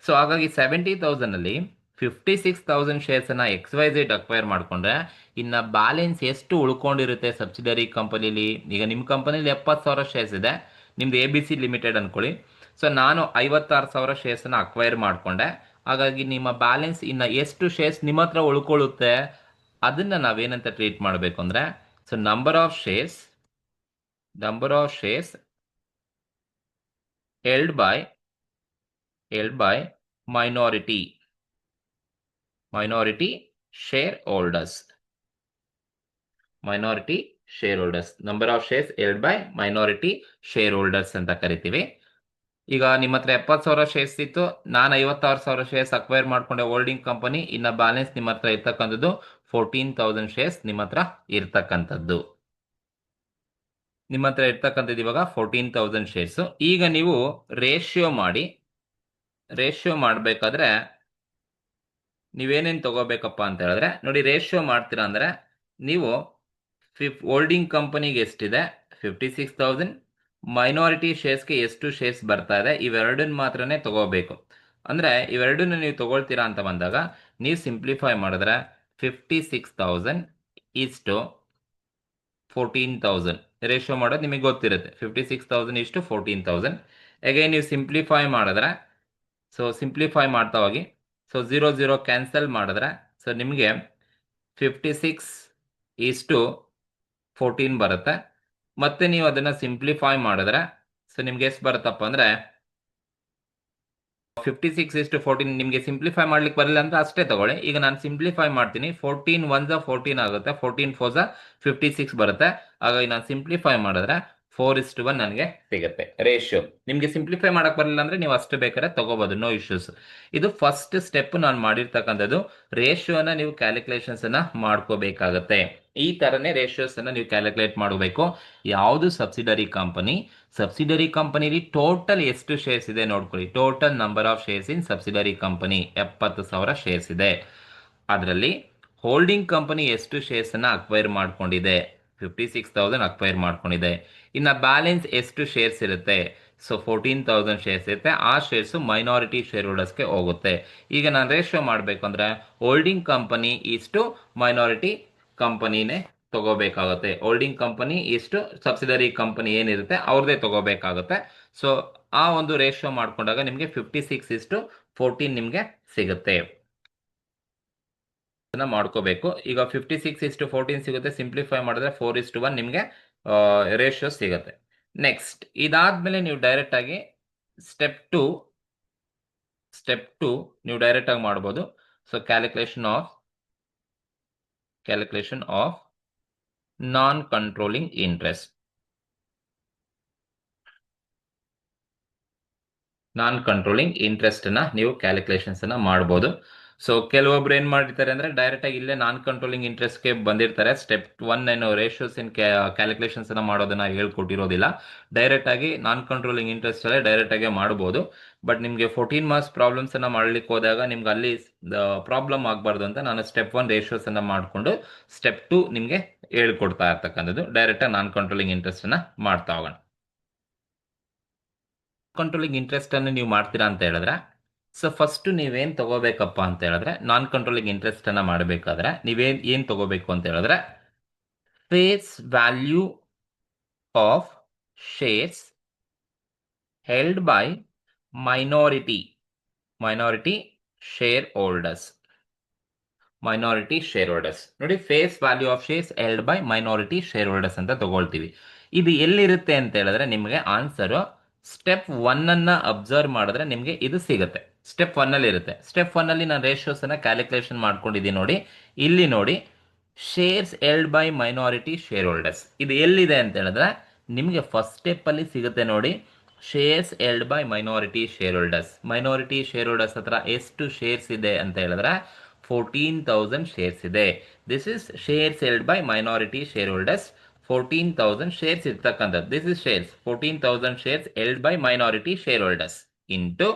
ಸೊ ಹಾಗಾಗಿ 70,000 ಅಲ್ಲಿ 56,000 ಶೇರ್ಸ್ ಅನ್ನ XYZ ಅಕ್ವೈರ್ ಮಾಡ್ಕೊಂಡ್ರೆ ಇನ್ನ ಬ್ಯಾಲೆನ್ಸ್ ಎಷ್ಟು ಉಳ್ಕೊಂಡಿರುತ್ತೆ ಸಬ್ಸಿಡರಿ ಕಂಪನಿಲಿ. ಈಗ ನಿಮ್ಮ ಕಂಪನಿಲಿ 70,000 ಶೇರ್ಸ್ ಇದೆ, ನಿಮ್ದು ABC ಲಿಮಿಟೆಡ್ ಅನ್ಕೊಳ್ಳಿ. ಸೊ ನಾನು 56,000 ಶೇರ್ಸ್ ಅನ್ನ ಅಕ್ವೈರ್ ಮಾಡ್ಕೊಂಡೆ. ಹಾಗಾಗಿ ನಿಮ್ಮ ಬ್ಯಾಲೆನ್ಸ್ ಇನ್ನ ಎಷ್ಟು ಶೇರ್ಸ್ ನಿಮ್ಮ ಹತ್ರ ಉಳ್ಕೊಳ್ಳುತ್ತೆ ಅದನ್ನ ನಾವೇನಂತ ಟ್ರೀಟ್ ಮಾಡಬೇಕು ಅಂದ್ರೆ, so number of shares held by minority shareholders. Number of shares held by minority share holders ಅಂತ ಕರಿತೀವಿ. ಈಗ ನಿಮ್ಮ ಹತ್ರ 70,000 ಶೇರ್ಸ್ ಇತ್ತು, ನಾನು 56,000 ಶೇರ್ಸ್ ಅಕ್ವೈರ್ ಮಾಡ್ಕೊಂಡೆ ಹೋಲ್ಡಿಂಗ್ ಕಂಪನಿ. ಇನ್ನ ಬ್ಯಾಲೆನ್ಸ್ ನಿಮ್ಮ ಹತ್ರ ಇರ್ತಕ್ಕಂಥದ್ದು 14,000 ಶೇರ್ಸ್ ನಿಮ್ಮ ಹತ್ರ ಇರ್ತಕ್ಕಂಥದ್ದು. ಇವಾಗ 14,000 ಶೇರ್ಸ್. ಈಗ ನೀವು ರೇಷಿಯೋ ಮಾಡಬೇಕಾದ್ರೆ ನೀವೇನೇನು ತಗೋಬೇಕಪ್ಪ ಅಂತ ಹೇಳಿದ್ರೆ ನೋಡಿ, ರೇಷಿಯೋ ಮಾಡ್ತೀರಾ ಅಂದ್ರೆ ನೀವು ಹೋಲ್ಡಿಂಗ್ ಕಂಪನಿಗೆ ಎಷ್ಟಿದೆ 56,000, ಮೈನಾರಿಟಿ ಶೇರ್ಸ್ಗೆ ಎಷ್ಟು ಶೇರ್ಸ್ ಬರ್ತಾ ಇದೆ ಇವೆರಡನ್ನ ಮಾತ್ರನೇ ತಗೋಬೇಕು. ಅಂದ್ರೆ ಇವೆರಡನ್ನ ನೀವು ತಗೊಳ್ತೀರಾ ಅಂತ ಬಂದಾಗ ನೀವು ಸಿಂಪ್ಲಿಫೈ ಮಾಡಿದ್ರೆ 56,000 ಇಷ್ಟು 14,000 ರೇಷಿಯೋ ಮಾಡೋದು ನಿಮಗೆ ಗೊತ್ತಿರುತ್ತೆ. 56,000 ಇಷ್ಟು 14,000. ಅಗೈನ್ ನೀವು ಸಿಂಪ್ಲಿಫೈ ಮಾಡಿದ್ರೆ, ಸೊ ಸಿಂಪ್ಲಿಫೈ ಮಾಡ್ತಾ ಹೋಗಿ, ಸೊ 0 ಕ್ಯಾನ್ಸಲ್ ಮಾಡಿದ್ರೆ ಸೊ ನಿಮಗೆ 56 ಇಷ್ಟು 14 ಬರುತ್ತೆ. ಮತ್ತೆ ನೀವು ಅದನ್ನ ಸಿಂಪ್ಲಿಫೈ ಮಾಡಿದ್ರೆ ಸೊ ನಿಮ್ಗೆ ಎಷ್ಟು ಬರುತ್ತಪ್ಪ ಅಂದ್ರೆ 56 ಇಷ್ಟು 14. ನಿಮಗೆ ಸಿಂಪ್ಲಿಫೈ ಮಾಡ್ಲಿಕ್ಕೆ ಬರಲಿಲ್ಲ ಅಂದ್ರೆ ಅಷ್ಟೇ ತಗೊಳ್ಳಿ. ಈಗ ನಾನು ಸಿಂಪ್ಲಿಫೈ ಮಾಡ್ತೀನಿ. 14 1 14 ಆಗುತ್ತೆ, 14 4 56 ಬರುತ್ತೆ. ಹಾಗಾಗಿ ನಾನು ಸಿಂಪ್ಲಿಫೈ ಮಾಡಿದ್ರೆ 4:1 ನನಗೆ ಸಿಗುತ್ತೆ ರೇಷಿಯೋ. ನಿಮಗೆ ಸಿಂಪ್ಲಿಫೈ ಮಾಡಕ್ ಬರಲಿಲ್ಲ ಅಂದ್ರೆ ನೀವು ಅಷ್ಟು ಬೇಕಾದ್ರೆ ತಗೋಬಹುದು, ನೋ ಇಶ್ಯೂಸ್. ಇದು ಫಸ್ಟ್ ಸ್ಟೆಪ್ ನಾನು ಮಾಡಿರ್ತಕ್ಕಂಥದ್ದು. ರೇಷಿಯೋನ ನೀವು ಕ್ಯಾಲ್ಕುಲೇಷನ್ಸ್ ಅನ್ನ ಮಾಡ್ಕೋಬೇಕಾಗತ್ತೆ. ಈ ತರನೇ ರೇಷಿಯೋಸ್ ಅನ್ನ ನೀವು ಕ್ಯಾಲ್ಕುಲೇಟ್ ಮಾಡಬೇಕು. ಯಾವುದು ಸಬ್ಸಿಡರಿ ಕಂಪನಿಲಿ ಟೋಟಲ್ ಎಷ್ಟು ಶೇರ್ಸ್ ಇದೆ ನೋಡ್ಕೊಳ್ಳಿ. Total number of shares in subsidiary company 70,000 shares ಇದೆ. ಅದರಲ್ಲಿ ಹೋಲ್ಡಿಂಗ್ ಕಂಪನಿ ಎಷ್ಟು ಶೇರ್ಸ್ ಅನ್ನ ಅಕ್ವೈರ್ ಮಾಡ್ಕೊಂಡಿದೆ 56,000 ಅಕ್ವೈರ್ ಮಾಡ್ಕೊಂಡಿದೆ. ಇನ್ನ ಬ್ಯಾಲೆನ್ಸ್ ಎಷ್ಟು ಶೇರ್ಸ್ ಇರುತ್ತೆ, ಸೊ 14,000 ಶೇರ್ಸ್ ಇರುತ್ತೆ, ಆ ಶೇರ್ಸು ಮೈನಾರಿಟಿ ಶೇರ್ ಹೋಲ್ಡರ್ಸ್ಗೆ ಹೋಗುತ್ತೆ. ಈಗ ನಾನು ರೇಷಿಯೋ ಮಾಡಬೇಕು ಅಂದರೆ ಹೋಲ್ಡಿಂಗ್ ಕಂಪನಿ ಇಷ್ಟು ಮೈನಾರಿಟಿ ಕಂಪನಿನೇ ತಗೋಬೇಕಾಗುತ್ತೆ. ಹೋಲ್ಡಿಂಗ್ ಕಂಪನಿ ಇಷ್ಟು ಸಬ್ಸಿಡರಿ ಕಂಪನಿ ಏನಿರುತ್ತೆ ಅವ್ರದ್ದೇ ತಗೋಬೇಕಾಗುತ್ತೆ. ಸೊ ಆ ಒಂದು ರೇಷಿಯೋ ಮಾಡ್ಕೊಂಡಾಗ ನಿಮಗೆ 56:14 ನಿಮಗೆ ಸಿಗುತ್ತೆ. ಮಾಡ್ಕೋಬೇಕು. ಈಗ 56:14 ಸಿಗುತ್ತೆ, ಸಿಂಪ್ಲಿಫೈ ಮಾಡಿದ್ರೆ 4:1 ನಿಮಗೆ ರೇಷಿಯೋ ಸಿಗುತ್ತೆ. ನೆಕ್ಸ್ಟ್ ಇದಾದ್ಮೇಲೆ ನೀವು ಡೈರೆಕ್ಟ್ ಆಗಿ ಸ್ಟೆಪ್ ಟು ನೀವು ಡೈರೆಕ್ಟ್ ಆಗಿ ಮಾಡ್ಬೋದು. So calculation of non controlling interest. Non controlling interest ನೀವು ಕ್ಯಾಲ್ಕುಲೇಷನ್ಸ್ ಮಾಡ್ಬೋದು. ಸೊ ಕೆಲವೊಬ್ರು ಏನ್ ಮಾಡಿರ್ತಾರೆ ಅಂದ್ರೆ ಡೈರೆಕ್ಟ್ ಆಗಿ ಇಲ್ಲೇ ನಾನ್ ಕಂಟ್ರೋಲಿಂಗ್ ಇಂಟ್ರೆಸ್ಟ್ಗೆ ಬಂದಿರ್ತಾರೆ. ಸ್ಟೆಪ್ 1 ಏನು ರೇಷಿಯೋಸ್ ಇನ್ ಕ್ಯಾಲ್ಕುಲೇಷನ್ಸ್ ಮಾಡೋದನ್ನ ಹೇಳ್ಕೊಟ್ಟಿರೋದಿಲ್ಲ. ಡೈರೆಕ್ಟ್ ಆಗಿ ನಾನ್ ಕಂಟ್ರೋಲಿಂಗ್ ಇಂಟ್ರೆಸ್ಟ್ ಅಲ್ಲೇ ಡೈರೆಕ್ಟ್ ಆಗಿ ಮಾಡ್ಬೋದು. ಬಟ್ ನಿಮಗೆ 14 ಮಾರ್ಕ್ಸ್ ಪ್ರಾಬ್ಲಮ್ಸ್ ಮಾಡ್ಲಿಕ್ಕೆ ಹೋದಾಗ ನಿಮ್ಗೆ ಅಲ್ಲಿ ಪ್ರಾಬ್ಲಮ್ ಆಗಬಾರ್ದು ಅಂತ ನಾನು ಸ್ಟೆಪ್ 1 ರೇಷಿಯೋಸ್ ಮಾಡಿಕೊಂಡು ಸ್ಟೆಪ್ 2 ನಿಮಗೆ ಹೇಳ್ಕೊಡ್ತಾ ಇರ್ತಕ್ಕಂಥದ್ದು. ಡೈರೆಕ್ಟ್ ಆಗಿ ನಾನ್ ಕಂಟ್ರೋಲಿಂಗ್ ಇಂಟ್ರೆಸ್ಟ್ ಮಾಡ್ತಾ ಹೋಗೋಣ. ಕಂಟ್ರೋಲಿಂಗ್ ಇಂಟ್ರೆಸ್ಟ್ ಅನ್ನು ನೀವು ಮಾಡ್ತೀರಾ ಅಂತ ಹೇಳಿದ್ರೆ, ಸೊ ಫಸ್ಟ್ ನೀವೇನ್ ತಗೋಬೇಕಪ್ಪ ಅಂತ ಹೇಳಿದ್ರೆ, ನಾನ್ ಕಂಟ್ರೋಲಿಂಗ್ ಇಂಟ್ರೆಸ್ಟ್ ಮಾಡಬೇಕಾದ್ರೆ ಏನ್ ತಗೋಬೇಕು ಅಂತ ಹೇಳಿದ್ರೆ, face value of shares held by minority share holders. ನೋಡಿ, face value of shares held by minority share holders ಅಂತ ತಗೊಳ್ತೀವಿ. ಇದು ಎಲ್ಲಿರುತ್ತೆ ಅಂತ ಹೇಳಿದ್ರೆ ನಿಮಗೆ ಆನ್ಸರ್ ಸ್ಟೆಪ್ 1 ಅಬ್ಸರ್ವ್ ಮಾಡಿದ್ರೆ ನಿಮಗೆ ಇದು ಸಿಗುತ್ತೆ. ಸ್ಟೆಪ್ 1 ಇರುತ್ತೆ. ಸ್ಟೆಪ್ 1 ನಾನು ರೇಷಿಯೋಸ್ ಕ್ಯಾಲ್ಕುಲೇಷನ್ ಮಾಡ್ಕೊಂಡಿದ್ದೀನಿ. ನೋಡಿ, ಇಲ್ಲಿ ನೋಡಿ, shares held by minority share holders ಇದು ಎಲ್ಲಿದೆ ಅಂತ ಹೇಳಿದ್ರೆ ನಿಮಗೆ ಫಸ್ಟ್ ಸ್ಟೆಪ್ ಅಲ್ಲಿ ಸಿಗುತ್ತೆ. ನೋಡಿ, shares held by minority share holders ಹತ್ರ ಎಷ್ಟು ಶೇರ್ಸ್ ಇದೆ ಅಂತ ಹೇಳಿದ್ರೆ 14,000 ಶೇರ್ಸ್ ಇದೆ. This is shares held by minority share holders. 14,000 shares ಇರ್ತಕ್ಕಂಥದ್ದು. This is shares 14,000 shares held by minority share holders into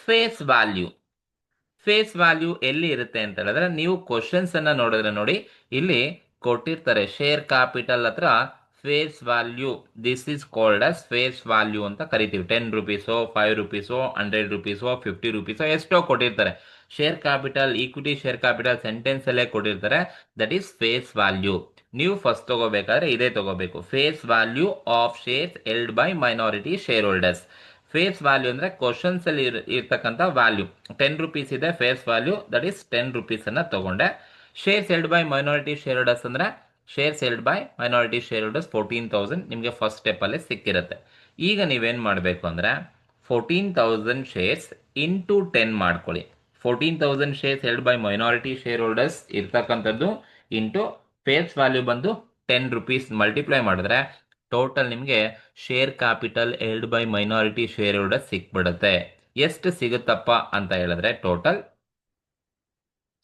face value ಎಲ್ಲಿ ಇರುತ್ತೆ ಅಂತ ಹೇಳಿದ್ರೆ ನೀವು ಕ್ವಶನ್ಸ್ ನೋಡಿದ್ರೆ ನೋಡಿ, ಇಲ್ಲಿ ಕೊಟ್ಟಿರ್ತಾರೆ ಶೇರ್ ಕ್ಯಾಪಿಟಲ್ ಹತ್ರ face value. This is called as face value ಅಂತ ಕರಿತೀವಿ. 10 ರೂಪೀಸೋ 5 ರೂಪೀಸೋ 100 ರೂಪೀಸೋ 50 ರೂಪೀಸೋ ಎಷ್ಟೋ ಕೊಟ್ಟಿರ್ತಾರೆ. Share capital, equity share capital sentence ಅಲ್ಲೇ ಕೊಟ್ಟಿರ್ತಾರೆ. That is face value. ನೀವು ಫಸ್ಟ್ ತಗೋಬೇಕಾದ್ರೆ ಇದೇ ತಗೋಬೇಕು, face value of shares held by minority share holders. Face value ಅಂದ್ರೆ ಕ್ವಶನ್ಸ್ ಅಲ್ಲಿ ಇರ್ತಕ್ಕಂಥ ವ್ಯಾಲ್ಯೂ. 10 ರೂಪೀಸ್ ಇದೆ face value, that is 10 rupees ತಗೊಂಡೆ. Shares held by minority share holders ಅಂದ್ರೆ shares held by minority share holders 14,000 ನಿಮಗೆ first step ಅಲ್ಲಿ ಸಿಕ್ಕಿರುತ್ತೆ. ಈಗ ನೀವೇನ್ ಮಾಡಬೇಕು ಅಂದ್ರೆ 14,000 ಶೇರ್ಸ್ ಇಂಟು 10 ಮಾಡ್ಕೊಳ್ಳಿ. 14,000 shares held by minority share holders ಇರ್ತಕ್ಕಂಥದ್ದು ಇಂಟು ಫೇಸ್ ವ್ಯಾಲ್ಯೂ ಬಂದು 10 ರೂಪೀಸ್ ಮಲ್ಟಿಪ್ಲೈ ಮಾಡಿದ್ರೆ ಟೋಟಲ್ ನಿಮಗೆ share capital held by minority share holders ಸಿಕ್ಬಿಡುತ್ತೆ. ಎಷ್ಟು ಸಿಗುತ್ತಪ್ಪ ಅಂತ ಹೇಳಿದ್ರೆ ಟೋಟಲ್,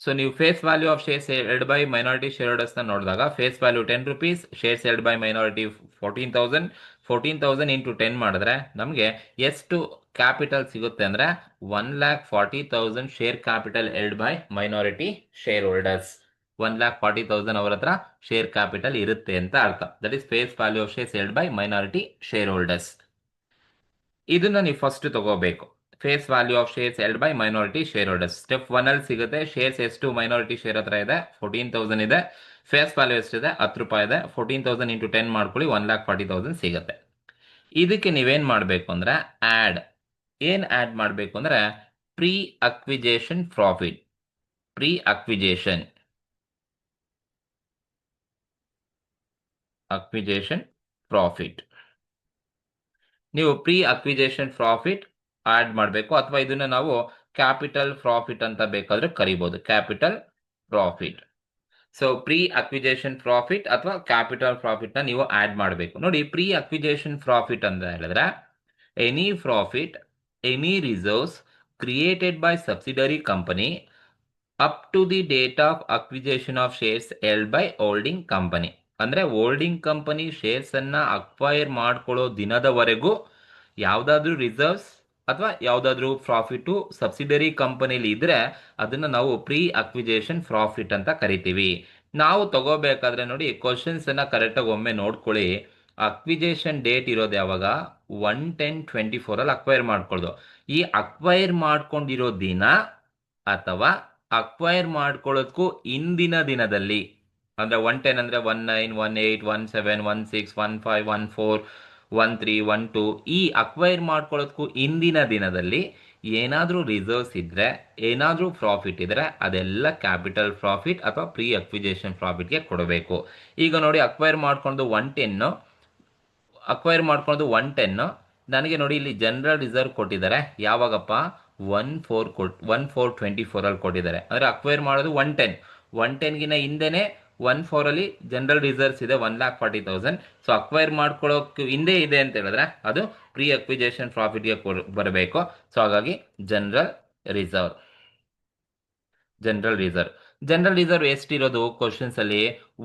ಸೊ ನೀವು face value of shares held by minority share holders ನೋಡಿದಾಗ face value 10 rupees, shares held by minority 14,000 into 10 ಮಾಡಿದ್ರೆ ನಮಗೆ ಎಷ್ಟು ಕ್ಯಾಪಿಟಲ್ ಸಿಗುತ್ತೆ ಅಂದ್ರೆ 1,40,000 share capital held by minority share holders. 1,40,000 ಅವರ ಹತ್ರ ಶೇರ್ ಕ್ಯಾಪಿಟಲ್ ಇರುತ್ತೆ ಅಂತ ಅರ್ಥ. That is face value of shares held by minority share holders. ಇದನ್ನ ನೀವು ಫಸ್ಟ್ ತಗೋಬೇಕು. Face value of shares held by minority share holders step 1 ಅಲ್ಲಿ ಸಿಗುತ್ತೆ. ಶೇರ್ಸ್ ಎಷ್ಟು ಮೈನಾರಿಟಿ ಶೇರ್ ಹತ್ರ ಇದೆ 14,000 ಇದೆ. ಫೇಸ್ ವ್ಯಾಲ್ಯೂ ಎಷ್ಟಿದೆ 10 ರೂಪಾಯಿ ಇದೆ. 14,000 ಇಂಟು 10 ಮಾಡ್ಕೊಳ್ಳಿ, 1,40,000 ಸಿಗುತ್ತೆ. ಇದಕ್ಕೆ ನೀವೇನ್ ಮಾಡಬೇಕು ಅಂದ್ರೆ ಏನ್ ಆಡ್ ಮಾಡಬೇಕು ಅಂದ್ರೆ ಪ್ರೀ ಅಕ್ವಿಜೇಷನ್ ಪ್ರಾಫಿಟ್ ನೀವು ಪ್ರೀ ಅಕ್ವಿಜೇಷನ್ ಪ್ರಾಫಿಟ್ ಆಡ್ ಮಾಡಬೇಕು, ಅಥವಾ ಇದನ್ನ ನಾವು ಕ್ಯಾಪಿಟಲ್ ಪ್ರಾಫಿಟ್ ಅಂತ ಬೇಕಾದ್ರೆ ಕರಿಬಹುದು. Capital profit. So pre acquisition profit ಅಥವಾ ಕ್ಯಾಪಿಟಲ್ ಪ್ರಾಫಿಟ್ ನ ನೀವು ಆಡ್ ಮಾಡಬೇಕು. ನೋಡಿ, ಪ್ರೀ ಅಕ್ವಿಜೇಷನ್ ಪ್ರಾಫಿಟ್ ಅಂತ ಹೇಳಿದ್ರೆ any profit, any reserves created by subsidiary company up to the date of acquisition of shares held by holding company. ಅಂದ್ರೆ holding company shares ಅನ್ನ acquire ಮಾಡ್ಕೊಳ್ಳೋ ದಿನದವರೆಗೂ ಯಾವ್ದಾದ್ರು ರಿಸರ್ವ್ಸ್ ಅಥವಾ ಯಾವ್ದಾದ್ರು ಪ್ರಾಫಿಟ್ ಸಬ್ಸಿಡರಿ ಕಂಪನಿಲಿ ಇದ್ರೆ ಅದನ್ನ ನಾವು ಪ್ರೀ ಅಕ್ವಿಜೇಷನ್ ಪ್ರಾಫಿಟ್ ಅಂತ ಕರಿತೀವಿ. ನಾವು ತಗೋಬೇಕಾದ್ರೆ ನೋಡಿ ಕ್ವಶನ್ಸ್ ಅನ್ನ ಕರೆಕ್ಟ್ ಆಗಿ ಒಮ್ಮೆ ನೋಡ್ಕೊಳ್ಳಿ. ಅಕ್ವಿಜೇಷನ್ ಡೇಟ್ ಇರೋದು ಯಾವಾಗ 1/10/24 ಅಕ್ವೈರ್ ಮಾಡ್ಕೊಳ್ಳೋದು. ಈ ಅಕ್ವೈರ್ ಮಾಡ್ಕೊಂಡಿರೋ ದಿನ ಅಥವಾ ಅಕ್ವೈರ್ ಮಾಡ್ಕೊಳ್ಳೋದಕ್ಕೂ ಇಂದಿನ ದಿನದಲ್ಲಿ, ಅಂದ್ರೆ 1/10 ಅಂದ್ರೆ 19, 18, 17, 16, 15, 14, 13, 12, ಈ ಅಕ್ವೈರ್ ಮಾಡ್ಕೊಳ್ಳೋದಕ್ಕೂ ಇಂದಿನ ದಿನದಲ್ಲಿ ಏನಾದರೂ ರಿಸರ್ವ್ಸ್ ಇದ್ರೆ, ಏನಾದರೂ ಪ್ರಾಫಿಟ್ ಇದ್ರೆ ಅದೆಲ್ಲ ಕ್ಯಾಪಿಟಲ್ ಪ್ರಾಫಿಟ್ ಅಥವಾ ಪ್ರೀ ಅಕ್ವಿಜೇಷನ್ ಪ್ರಾಫಿಟ್ಗೆ ಕೊಡಬೇಕು. ಈಗ ನೋಡಿ, ಅಕ್ವೈರ್ ಮಾಡ್ಕೊಂಡು 110, ನನಗೆ ನೋಡಿ ಇಲ್ಲಿ ಜನರಲ್ ರಿಸರ್ವ್ ಕೊಟ್ಟಿದ್ದಾರೆ. ಯಾವಾಗಪ್ಪ? 1/4/24 ಕೊಟ್ಟಿದ್ದಾರೆ. ಅಂದರೆ ಅಕ್ವೈರ್ ಮಾಡೋದು 110ಗಿನ ಹಿಂದೆನೇ 1/4 ಜನರಲ್ ರಿಸರ್ವ್ಸ್ ಇದೆ 1,40,000. ಸೊ ಅಕ್ವೈರ್ ಮಾಡ್ಕೊಳ್ಳೋಕೆ ಹಿಂದೆ ಇದೆ ಅಂತ ಹೇಳಿದ್ರೆ ಅದು ಪ್ರೀ ಅಕ್ವಿಜೇಷನ್ ಪ್ರಾಫಿಟ್ಗೆ ಬರಬೇಕು. ಸೊ ಹಾಗಾಗಿ ಜನರಲ್ ರಿಸರ್ವ್ ಜನರಲ್ ರಿಸರ್ವ್ ಎಷ್ಟಿರೋದು ಕ್ವಶನ್ಸ್ ಅಲ್ಲಿ?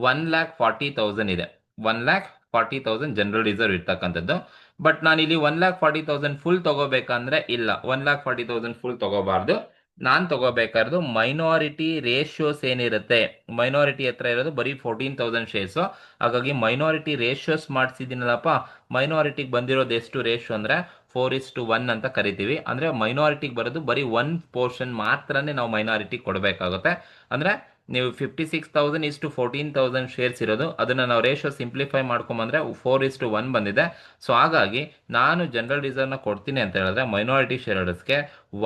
1,40,000 ಇದೆ. 1,40,000 ಜನರಲ್ ರಿಸರ್ವ್ ಇರ್ತಕ್ಕಂಥದ್ದು. ಬಟ್ ನಾನು ಇಲ್ಲಿ 1,40,000 ಫುಲ್ ತಗೋಬೇಕಂದ್ರೆ ಇಲ್ಲ, 1,40,000 ಫುಲ್ ತಗೋಬಾರ್ದು. ನಾನು ತಗೋಬೇಕಾದ್ರು ಮೈನಾರಿಟಿ ರೇಷಿಯೋಸ್ ಏನಿರುತ್ತೆ, ಮೈನಾರಿಟಿ ಹತ್ರ ಇರೋದು ಬರೀ 14,000 ಶೇರ್ಸು. ಹಾಗಾಗಿ ಮೈನಾರಿಟಿ ರೇಷಿಯೋಸ್ ಮಾಡಿಸಿದ್ದೀನಲ್ಲಪ್ಪ, ಮೈನಾರಿಟಿಗೆ ಬಂದಿರೋದು ಎಷ್ಟು ರೇಷಿಯೋ ಅಂದರೆ 4:1 ಅಂತ ಕರಿತೀವಿ. ಅಂದರೆ ಮೈನಾರಿಟಿಗೆ ಬರೋದು ಬರೀ 1 ಪೋರ್ಷನ್ ಮಾತ್ರನೇ ನಾವು ಮೈನಾರಿಟಿ ಕೊಡಬೇಕಾಗುತ್ತೆ. ಅಂದರೆ ನೀವು 56,000:14,000 ಶೇರ್ಸ್ ಇರೋದು, ಅದನ್ನು ನಾವು ರೇಷಿಯೋ ಸಿಂಪ್ಲಿಫೈ ಮಾಡ್ಕೊಂಬಂದ್ರೆ 4:1 ಬಂದಿದೆ. ಸೊ ಹಾಗಾಗಿ ನಾನು ಜನರಲ್ ರಿಸರ್ವ್ನ ಕೊಡ್ತೀನಿ ಅಂತ ಹೇಳಿದ್ರೆ ಮೈನಾರಿಟಿ ಶೇರ್ ಹೋಲ್ಡರ್ಸ್ಗೆ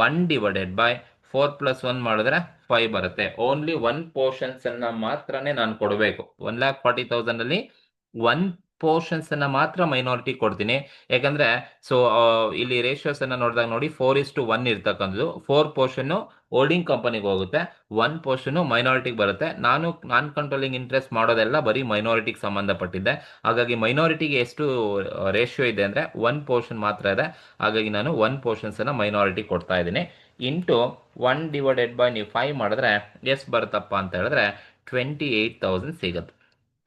1/4+1 ಮಾಡಿದ್ರೆ 5 ಬರುತ್ತೆ. ಓನ್ಲಿ 1 ಪೋರ್ಷನ್ಸ್ ಅನ್ನ ಮಾತ್ರನೇ ನಾನು ಕೊಡಬೇಕು. 1,40,000 ಅಲ್ಲಿ 1 ಪೋರ್ಷನ್ಸ್ ಅನ್ನ ಮಾತ್ರ ಮೈನಾರಿಟಿ ಕೊಡ್ತೀನಿ. ಯಾಕಂದ್ರೆ ಸೊ ಇಲ್ಲಿ ರೇಷಿಯೋಸ್ ಅನ್ನ ನೋಡಿದಾಗ ನೋಡಿ 4:1 ಇರ್ತಕ್ಕಂಥದ್ದು. 4 ಪೋರ್ಷನ್ ಹೋಲ್ಡಿಂಗ್ ಕಂಪನಿಗೆ ಹೋಗುತ್ತೆ, 1 ಪೋರ್ಷನ್ ಮೈನಾರಿಟಿಗೆ ಬರುತ್ತೆ. ನಾನ್ ಕಂಟ್ರೋಲಿಂಗ್ ಇಂಟ್ರೆಸ್ಟ್ ಮಾಡೋದೆಲ್ಲ ಬರೀ ಮೈನಾರಿಟಿಗೆ ಸಂಬಂಧಪಟ್ಟಿದ್ದೆ. ಹಾಗಾಗಿ ಮೈನಾರಿಟಿಗೆ ಎಷ್ಟು ರೇಷಿಯೋ ಇದೆ ಅಂದ್ರೆ 1 ಪೋರ್ಷನ್ ಮಾತ್ರ ಇದೆ. ಹಾಗಾಗಿ ನಾನು 1 ಪೋರ್ಷನ್ಸ್ ಅನ್ನ ಮೈನಾರಿಟಿ ಕೊಡ್ತಾ ಇದ್ದೀನಿ. ಇಂಟು 1/5 ನೀವು 5 ಮಾಡಿದ್ರೆ ಎಷ್ಟು ಬರುತ್ತಪ್ಪ ಅಂತ ಹೇಳಿದ್ರೆ 28,000 ಸಿಗುತ್ತೆ.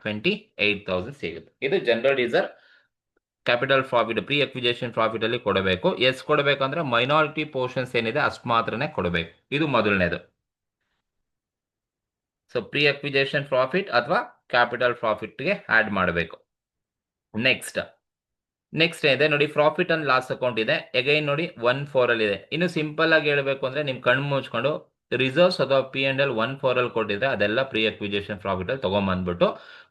28,000 ಸಿಗುತ್ತೆ. ಇದು general reserve capital profit pre acquisition profit ಅಲ್ಲಿ ಕೊಡಬೇಕು. ಎಷ್ಟು ಕೊಡಬೇಕಂದ್ರೆ ಮೈನಾರಿಟಿ ಪೋರ್ಷನ್ಸ್ ಏನಿದೆ ಅಷ್ಟು ಮಾತ್ರನೇ ಕೊಡಬೇಕು. ಇದು ಮೊದಲನೇದು. ಸೊ ಪ್ರೀ ಅಕ್ವಿಜೇಷನ್ ಪ್ರಾಫಿಟ್ ಅಥವಾ ಕ್ಯಾಪಿಟಲ್ ಪ್ರಾಫಿಟ್ಗೆ ಆಡ್ ಮಾಡಬೇಕು. ನೆಕ್ಸ್ಟ್ ಇದೆ ನೋಡಿ, ಪ್ರಾಫಿಟ್ ಅಂಡ್ ಲಾಸ್ ಅಕೌಂಟ್ ಇದೆ. ಎಗೈನ್ ನೋಡಿ 1/4 ಅಲ್ಲಿ ಇದೆ. ಇನ್ನು ಸಿಂಪಲ್ ಆಗಿ ಹೇಳಬೇಕು ಅಂದ್ರೆ ನಿಮ್ ಕಣ್ಣು ಮುಚ್ಕೊಂಡು ರಿಸರ್ವ್ಸ್ ಅಥವಾ P&L 1/4 ಅಲ್ಲಿ ಕೊಟ್ಟಿದ್ರೆ ಅದೆಲ್ಲ ಪ್ರೀ ಅಕ್ವಿಜೇಷನ್ ಪ್ರಾಫಿಟ್ ಅಲ್ಲಿ ತಗೊಂಡ್ಬಂದ್ಬಿಟ್ಟು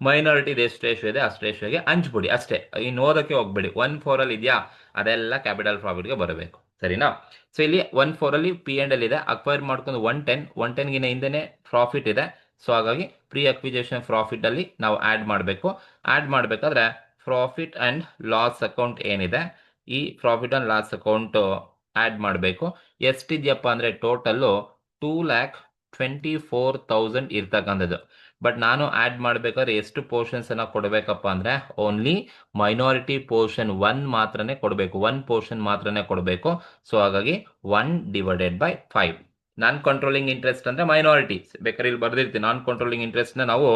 ಮೈನಾರಿಟಿ ಎಷ್ಟು ರೇಷಿಯೋ ಇದೆ ಅಷ್ಟು ರೇಷಿಯೋಗೆ ಹಂಚ್ಬಿಡಿ ಅಷ್ಟೇ. ಇನ್ನು ಓದಕ್ಕೆ ಹೋಗ್ಬೇಡಿ. 1/4 ಅಲ್ಲಿ ಇದೆಯಾ ಅದೆಲ್ಲ ಕ್ಯಾಪಿಟಲ್ ಪ್ರಾಫಿಟ್ಗೆ ಬರಬೇಕು. ಸರಿನಾ? ಸೊ ಇಲ್ಲಿ 1/4 ಅಲ್ಲಿ P&L ಇದೆ. ಅಕ್ವೈರ್ ಮಾಡ್ಕೊಂಡು 110ಗಿನ ಹಿಂದೆನೆ ಪ್ರಾಫಿಟ್ ಇದೆ. ಸೊ ಹಾಗಾಗಿ ಪ್ರೀ ಅಕ್ವಿಜೇಷನ್ ಪ್ರಾಫಿಟ್ ಅಲ್ಲಿ ನಾವು ಆಡ್ ಮಾಡಬೇಕು. ಆಡ್ ಮಾಡಬೇಕಾದ್ರೆ ಪ್ರಾಫಿಟ್ ಅಂಡ್ ಲಾಸ್ ಅಕೌಂಟ್ ಏನಿದೆ, ಈ profit and loss account add ಮಾಡಬೇಕು. ಎಷ್ಟಿದೆಯಪ್ಪ ಅಂದ್ರೆ ಟೋಟಲ್ಲು 2,24,000 ಇರ್ತಕ್ಕಂಥದ್ದು. ಬಟ್ ನಾನು ಆಡ್ ಮಾಡಬೇಕಾದ್ರೆ ಎಷ್ಟು ಪೋರ್ಷನ್ಸ್ ಅನ್ನ ಕೊಡಬೇಕಪ್ಪ ಅಂದ್ರೆ ಓನ್ಲಿ ಮೈನಾರಿಟಿ ಪೋರ್ಷನ್ 1 ಮಾತ್ರನೇ ಕೊಡಬೇಕು. 1 ಪೋರ್ಷನ್ ಮಾತ್ರನೇ ಕೊಡಬೇಕು. ಸೊ ಹಾಗಾಗಿ 1/5. ನಾನ್ ಕಂಟ್ರೋಲಿಂಗ್ ಇಂಟ್ರೆಸ್ಟ್ ಅಂದ್ರೆ ಮೈನಾರಿಟಿ. ಬೇಕಾದ್ರೆ ಇಲ್ಲಿ ಬರ್ದಿರ್ತೀವಿ, ನಾನ್ ಕಂಟ್ರೋಲಿಂಗ್ ಇಂಟ್ರೆಸ್ಟ್ ನ ನಾವು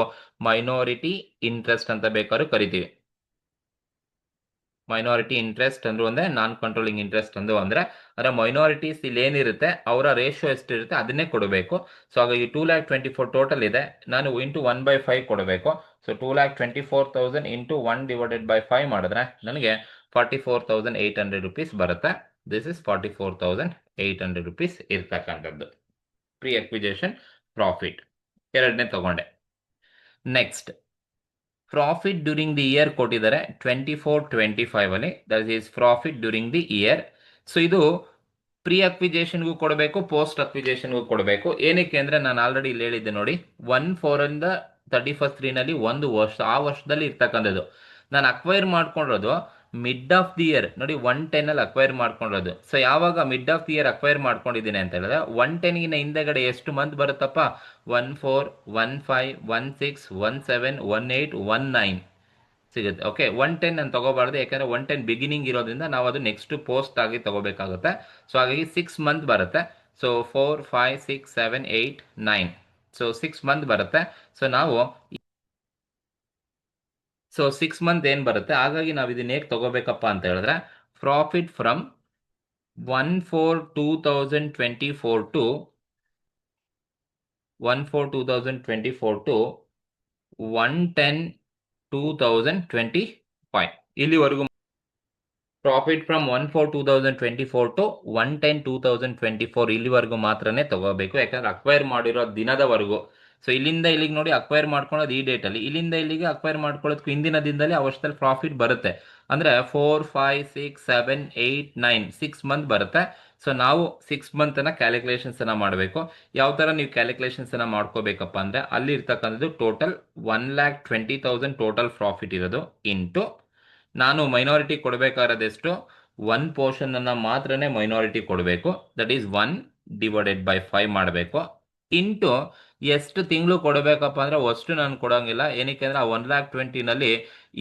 ಮೈನಾರಿಟಿ ಇಂಟ್ರೆಸ್ಟ್ ಅಂತ ಬೇಕಾದ್ರೂ ಕರಿತೀವಿ. ಮೈನಾರಿಟಿ ಇಂಟ್ರೆಸ್ಟ್ ಅಂದ್ರು ಅಂದ್ರೆ ನಾನ್ ಕಂಟ್ರೋಲಿಂಗ್ ಇಂಟ್ರೆಸ್ಟ್ ಅಂದ್ರು ಅಂದ್ರೆ ಮೈನಾರಿಟೀಸ್ ಇಲ್ಲಿ ಏನಿರುತ್ತೆ ಅವರ ರೇಷಿಯೋ ಎಷ್ಟಿರುತ್ತೆ ಅದನ್ನೇ ಕೊಡಬೇಕು. ಸೊ ಹಾಗಾಗಿ 2,24,000 ಟೋಟಲ್ ಇದೆ. ನಾನು ಇಂಟು 1/5 ಕೊಡಬೇಕು. ಸೊ 2,24,000 ಇಂಟು 1/5 ಮಾಡಿದ್ರೆ ನನಗೆ 44,800 rupees ಬರುತ್ತೆ. ದಿಸ್ ಇಸ್ 44,800 rupees ಇರ್ತಕ್ಕಂಥದ್ದು ಪ್ರೀ ಅಕ್ವಿಜೇಷನ್ ಪ್ರಾಫಿಟ್. ಎರಡನೇ ತಗೊಂಡೆ. Next profit during the year ಕೊಟ್ಟಿದ್ದಾರೆ 24-25 ಅಲ್ಲಿ. That is profit during the year. So ಇದು ಪ್ರೀ ಅಕ್ವಿಜೇಷನ್ಗೂ ಕೊಡಬೇಕು, ಪೋಸ್ಟ್ ಅಕ್ವಿಜೇಷನ್ಗೂ ಕೊಡಬೇಕು. ಏನಕ್ಕೆ ಅಂದ್ರೆ ನಾನು ಆಲ್ರೆಡಿ ಇಲ್ಲಿ ಹೇಳಿದ್ದೆ ನೋಡಿ, 1/4 ಇಂದ 31st ಒಂದು ವರ್ಷ, ಆ ವರ್ಷದಲ್ಲಿ ಇರ್ತಕ್ಕಂಥದ್ದು. ನಾನು ಅಕ್ವೈರ್ ಮಾಡ್ಕೊಂಡಿರೋದು ಮಿಡ್ ಆಫ್ ದಿ ಇಯರ್ ನೋಡಿ 110 ಅಲ್ಲಿ ಅಕ್ವೈರ್ ಮಾಡ್ಕೊಂಡಿರೋದು. ಸೊ ಯಾವಾಗ mid of the year acquire ಮಾಡ್ಕೊಂಡಿದ್ದೀನಿ ಅಂತ ಹೇಳಿದ್ರೆ 110ಗಿನ ಹಿಂದೆಗಡೆ ಎಷ್ಟು ಮಂತ್ ಬರುತ್ತಪ್ಪ? 14, 15, 16, 17, 18, 19 ಸಿಗುತ್ತೆ. ಓಕೆ, 110 ನಾನು ತಗೋಬಾರ್ದು, ಯಾಕಂದ್ರೆ 110 ಬಿಗಿನಿಂಗ್ ಇರೋದ್ರಿಂದ ನಾವು ಅದು ನೆಕ್ಸ್ಟ್ ಪೋಸ್ಟ್ ಆಗಿ ತಗೋಬೇಕಾಗುತ್ತೆ. ಸೊ ಹಾಗಾಗಿ 6 ಮಂತ್ ಬರುತ್ತೆ. ಸೊ 4, 5, 6, 7, 8, 9. ಸೊ 6 ಮಂತ್ ಬರುತ್ತೆ. ಸೊ ನಾವು 6 ಮಂತ್ ಏನ್ ಬರುತ್ತೆ, ಹಾಗಾಗಿ ನಾವು ಇದನ್ನ ಹೇಗೆ ತಗೋಬೇಕಪ್ಪ ಅಂತ ಹೇಳಿದ್ರೆ ಪ್ರಾಫಿಟ್ ಫ್ರಮ್ 1/4/2024 ಟು 1/4/2024 ಟು 1/10/2025 ಇಲ್ಲಿವರೆಗೂ ಪ್ರಾಫಿಟ್ ಫ್ರಮ್ 1/4/2024 ಟು 1/10/2024 ಇಲ್ಲಿವರೆಗೂ ಮಾತ್ರನೇ ತಗೋಬೇಕು, ಯಾಕಂದ್ರೆ ಅಕ್ವೈರ್ ಮಾಡಿರೋ ದಿನದವರೆಗೂ. ಸೊ ಇಲ್ಲಿಂದ ಇಲ್ಲಿಗೆ ನೋಡಿ ಅಕ್ವೈರ್ ಮಾಡ್ಕೊಳ್ಳೋದು ಈ ಡೇಟಲ್ಲಿ, ಇಲ್ಲಿಂದ ಇಲ್ಲಿಗೆ ಅಕ್ವೈರ್ ಮಾಡ್ಕೊಳ್ಳೋದಕ್ಕೂ ಹಿಂದಿನ ದಿನದಲ್ಲಿ ಆ ವರ್ಷದಲ್ಲಿ ಪ್ರಾಫಿಟ್ ಬರುತ್ತೆ. ಅಂದರೆ 4, 5, 6, 7, 8, 9 6 ಮಂತ್ ಬರುತ್ತೆ. ಸೊ ನಾವು 6 ಮಂತನ್ನ ಕ್ಯಾಲ್ಕುಲೇಷನ್ಸನ್ನು ಮಾಡಬೇಕು. ಯಾವ ಥರ ನೀವು ಕ್ಯಾಲ್ಕುಲೇಷನ್ಸನ್ನು ಮಾಡ್ಕೋಬೇಕಪ್ಪ ಅಂದರೆ ಅಲ್ಲಿ ಇರ್ತಕ್ಕಂಥದ್ದು ಟೋಟಲ್ 1,20,000 ಟೋಟಲ್ ಪ್ರಾಫಿಟ್ ಇರೋದು ಇಂಟು ನಾನು ಮೈನಾರಿಟಿ ಕೊಡಬೇಕಾಗಿರೋದೆಷ್ಟು, ಒನ್ ಪೋರ್ಷನನ್ನು ಮಾತ್ರನೇ ಮೈನಾರಿಟಿ ಕೊಡಬೇಕು, ದಟ್ ಈಸ್ 1/5 ಮಾಡಬೇಕು, ಇಂಟು ಎಷ್ಟು ತಿಂಗಳು ಕೊಡಬೇಕಪ್ಪ ಅಂದರೆ ಅಷ್ಟು ನಾನು ಕೊಡೋಂಗಿಲ್ಲ. ಏನಕ್ಕೆ ಅಂದರೆ ಆ 1,20,000ನಲ್ಲಿ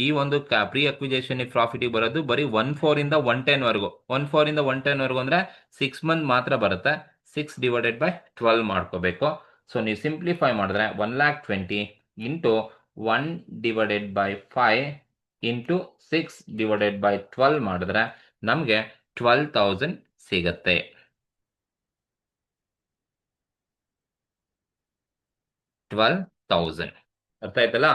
ಈ ಒಂದು ಪ್ರೀ ಅಕ್ವಿಜೇಷನ್ ಪ್ರಾಫಿಟಿಗೆ ಬರೋದು ಬರೀ 1/4 1/10 1/4 1/10 ಅಂದರೆ 6 ಮಂತ್ ಮಾತ್ರ ಬರುತ್ತೆ. 6/12 ಮಾಡ್ಕೋಬೇಕು. ಸೊ ನೀವು ಸಿಂಪ್ಲಿಫೈ ಮಾಡಿದ್ರೆ 1,20,000 ಇಂಟು 1/5 ಇಂಟು 6/12 ಮಾಡಿದ್ರೆ ನಮಗೆ 12,000 ಸಿಗತ್ತೆ. 12,000 ಅರ್ಥ ಆಯ್ತಲ್ಲ?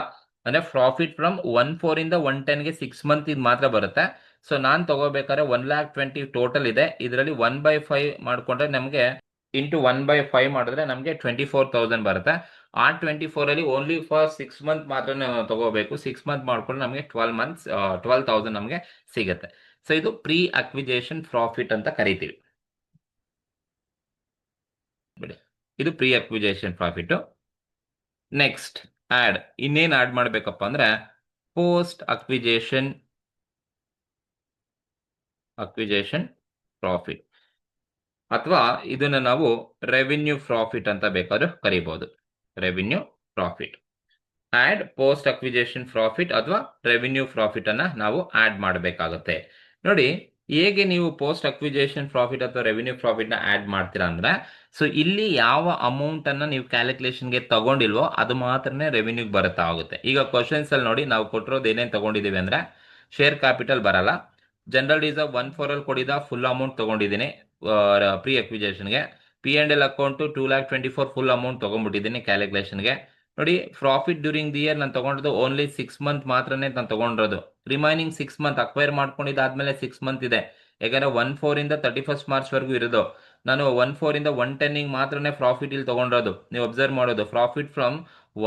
ಅಂದ್ರೆ ಪ್ರಾಫಿಟ್ ಫ್ರಮ್ 1/4 1/10ಗೆ 6 ಮಂತ್ ಇದು ಮಾತ್ರ ಬರುತ್ತೆ. ಸೊ ನಾನು ತಗೋಬೇಕಾದ್ರೆ 1,20,000 ಟೋಟಲ್ ಇದೆ, ಇದರಲ್ಲಿ 1/5 ಮಾಡಿಕೊಂಡ್ರೆ ನಮಗೆ ಇಂಟು 1/5 ಮಾಡಿದ್ರೆ ನಮಗೆ 24,000 ಬರುತ್ತೆ. ಆ 24 ಓನ್ಲಿ ಫಾರ್ 6 ಮಂತ್ ಮಾತ್ರ ನಾವು ತಗೋಬೇಕು. 6 ಮಂತ್ ಮಾಡ್ಕೊಂಡು ನಮಗೆ 12,000 ನಮಗೆ ಸಿಗುತ್ತೆ. ಸೊ ಇದು ಪ್ರೀ ಅಕ್ವಿಜೇಷನ್ ಪ್ರಾಫಿಟ್ ಅಂತ ಕರಿತೀವಿ. ಇದು pre acquisition profit. Next add, ಇನ್ನೇನು ಆಡ್ ಮಾಡಬೇಕಪ್ಪ ಅಂದ್ರೆ ಪೋಸ್ಟ್ ಅಕ್ವಿಜೇಷನ್ ಪ್ರಾಫಿಟ್, ಅಥವಾ ಇದನ್ನ ನಾವು ರೆವಿನ್ಯೂ ಪ್ರಾಫಿಟ್ ಅಂತ ಬೇಕಾದ್ರೂ ಕರಿಬಹುದು. Revenue profit, add post acquisition profit ಅಥವಾ ರೆವಿನ್ಯೂ ಪ್ರಾಫಿಟ್ ಅನ್ನ ನಾವು ಆಡ್ ಮಾಡಬೇಕಾಗುತ್ತೆ. ನೋಡಿ ಹೇಗೆ ನೀವು ಪೋಸ್ಟ್ ಅಕ್ವಿಜೇಷನ್ ಪ್ರಾಫಿಟ್ ಅಥವಾ ರೆವಿನ್ಯೂ ಪ್ರಾಫಿಟ್ ನ ಆಡ್ ಮಾಡ್ತೀರಾ ಅಂದ್ರೆ, ಸೊ ಇಲ್ಲಿ ಯಾವ ಅಮೌಂಟ್ ಅನ್ನ ನೀವು ಕ್ಯಾಲ್ಕುಲೇಷನ್ಗೆ ತಗೊಂಡಿಲ್ವೋ ಅದು ಮಾತ್ರನೇ ರೆವಿನ್ಯೂಗೆ ಬರುತ್ತಾ ಆಗುತ್ತೆ. ಈಗ ಕ್ವಶನ್ಸ್ ಅಲ್ಲಿ ನೋಡಿ ನಾವು ಕೊಟ್ಟಿರೋದು ಏನೇನು ತಗೊಂಡಿದೀವಿ ಅಂದ್ರೆ, ಶೇರ್ ಕ್ಯಾಪಿಟಲ್ ಬರಲ್ಲ, ಜನರಲ್ ರಿಸರ್ವ್ 1/4 ಅಲ್ಲಿ ಕೊಡಿದ ಫುಲ್ ಅಮೌಂಟ್ ತಗೊಂಡಿದ್ದೀನಿ ಪ್ರೀ ಅಕ್ವಿಜೇಷನ್ಗೆ. P&L ಅಕೌಂಟು 2,24,000 ಫುಲ್ ಅಮೌಂಟ್ ತಗೊಂಡ್ಬಿಟ್ಟಿದ್ದೀನಿ ಕ್ಯಾಲ್ಕುಲೇಷನ್ಗೆ. ನೋಡಿ ಪ್ರಾಫಿಟ್ ಡ್ಯೂರಿಂಗ್ ದಿ ಇಯರ್ ನಾನು ತಗೊಂಡಿದ್ದು ಓನ್ಲಿ 6 ಮಂತ್ ಮಾತ್ರನೇ ನಾನು ತಗೊಂಡಿರೋದು. ರಿಮೈನಿಂಗ್ 6 ಮಂತ್ ಅಕ್ವೈರ್ ಮಾಡ್ಕೊಂಡಿದ್ದಾದ್ಮೇಲೆ 6 ಮಂತ್ ಇದೆ, ಯಾಕಂದ್ರೆ 1/4 31 ಮಾರ್ಚ್ ವರೆಗೂ ಇರೋದು. ನಾನು 1/4 1/10 ಮಾತ್ರನೇ ಪ್ರಾಫಿಟ್ ಇಲ್ಲಿ ತಗೊಂಡಿರೋದು. ನೀವು ಅಬ್ಸರ್ವ್ ಮಾಡೋದು ಪ್ರಾಫಿಟ್ ಫ್ರಮ್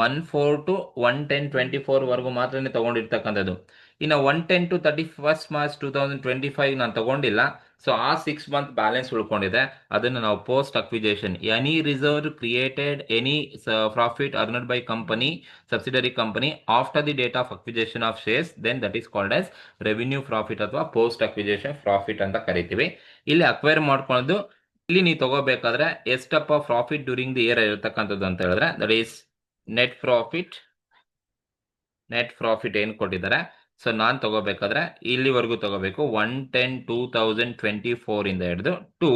1/4 ಟು 1/10/24 ವರೆಗೂ ಮಾತ್ರನೇ ತಗೊಂಡಿರ್ತಕ್ಕಂಥದ್ದು. ಇನ್ನು 1/10 ಟು 31 ಮಾರ್ಚ್ 2025 ನಾನು ತಗೊಂಡಿಲ್ಲ. ಸೊ ಆ 6 ಮಂತ್ ಬ್ಯಾಲೆನ್ಸ್ ಉಳ್ಕೊಂಡಿದೆ, ಅದನ್ನು ನಾವು post acquisition, any reserve created any profit earned by company subsidiary company after the date of acquisition of shares, then that is called as revenue profit ಅಥವಾ post acquisition profit ಅಂತ ಕರಿತೀವಿ. ಇಲ್ಲಿ acquire ಮಾಡ್ಕೊಳ್ಳೋದು, ಇಲ್ಲಿ ನೀವು ತಗೋಬೇಕಾದ್ರೆ ಎಷ್ಟಪ್ಪ ಪ್ರಾಫಿಟ್ ಡ್ಯೂರಿಂಗ್ ದಿ ಇಯರ್ ಇರತಕ್ಕಂಥದ್ದು ಅಂತ ಹೇಳಿದ್ರೆ, ದಟ್ ಈಸ್ ನೆಟ್ ಪ್ರಾಫಿಟ್ ಏನು ಕೊಟ್ಟಿದ್ದಾರೆ. ಸೊ ನಾನು ತಗೋಬೇಕಾದ್ರೆ ಇಲ್ಲಿವರೆಗೂ ತಗೋಬೇಕು 1/10/2024 ಇಂದ ಹಿಡಿದು ಟು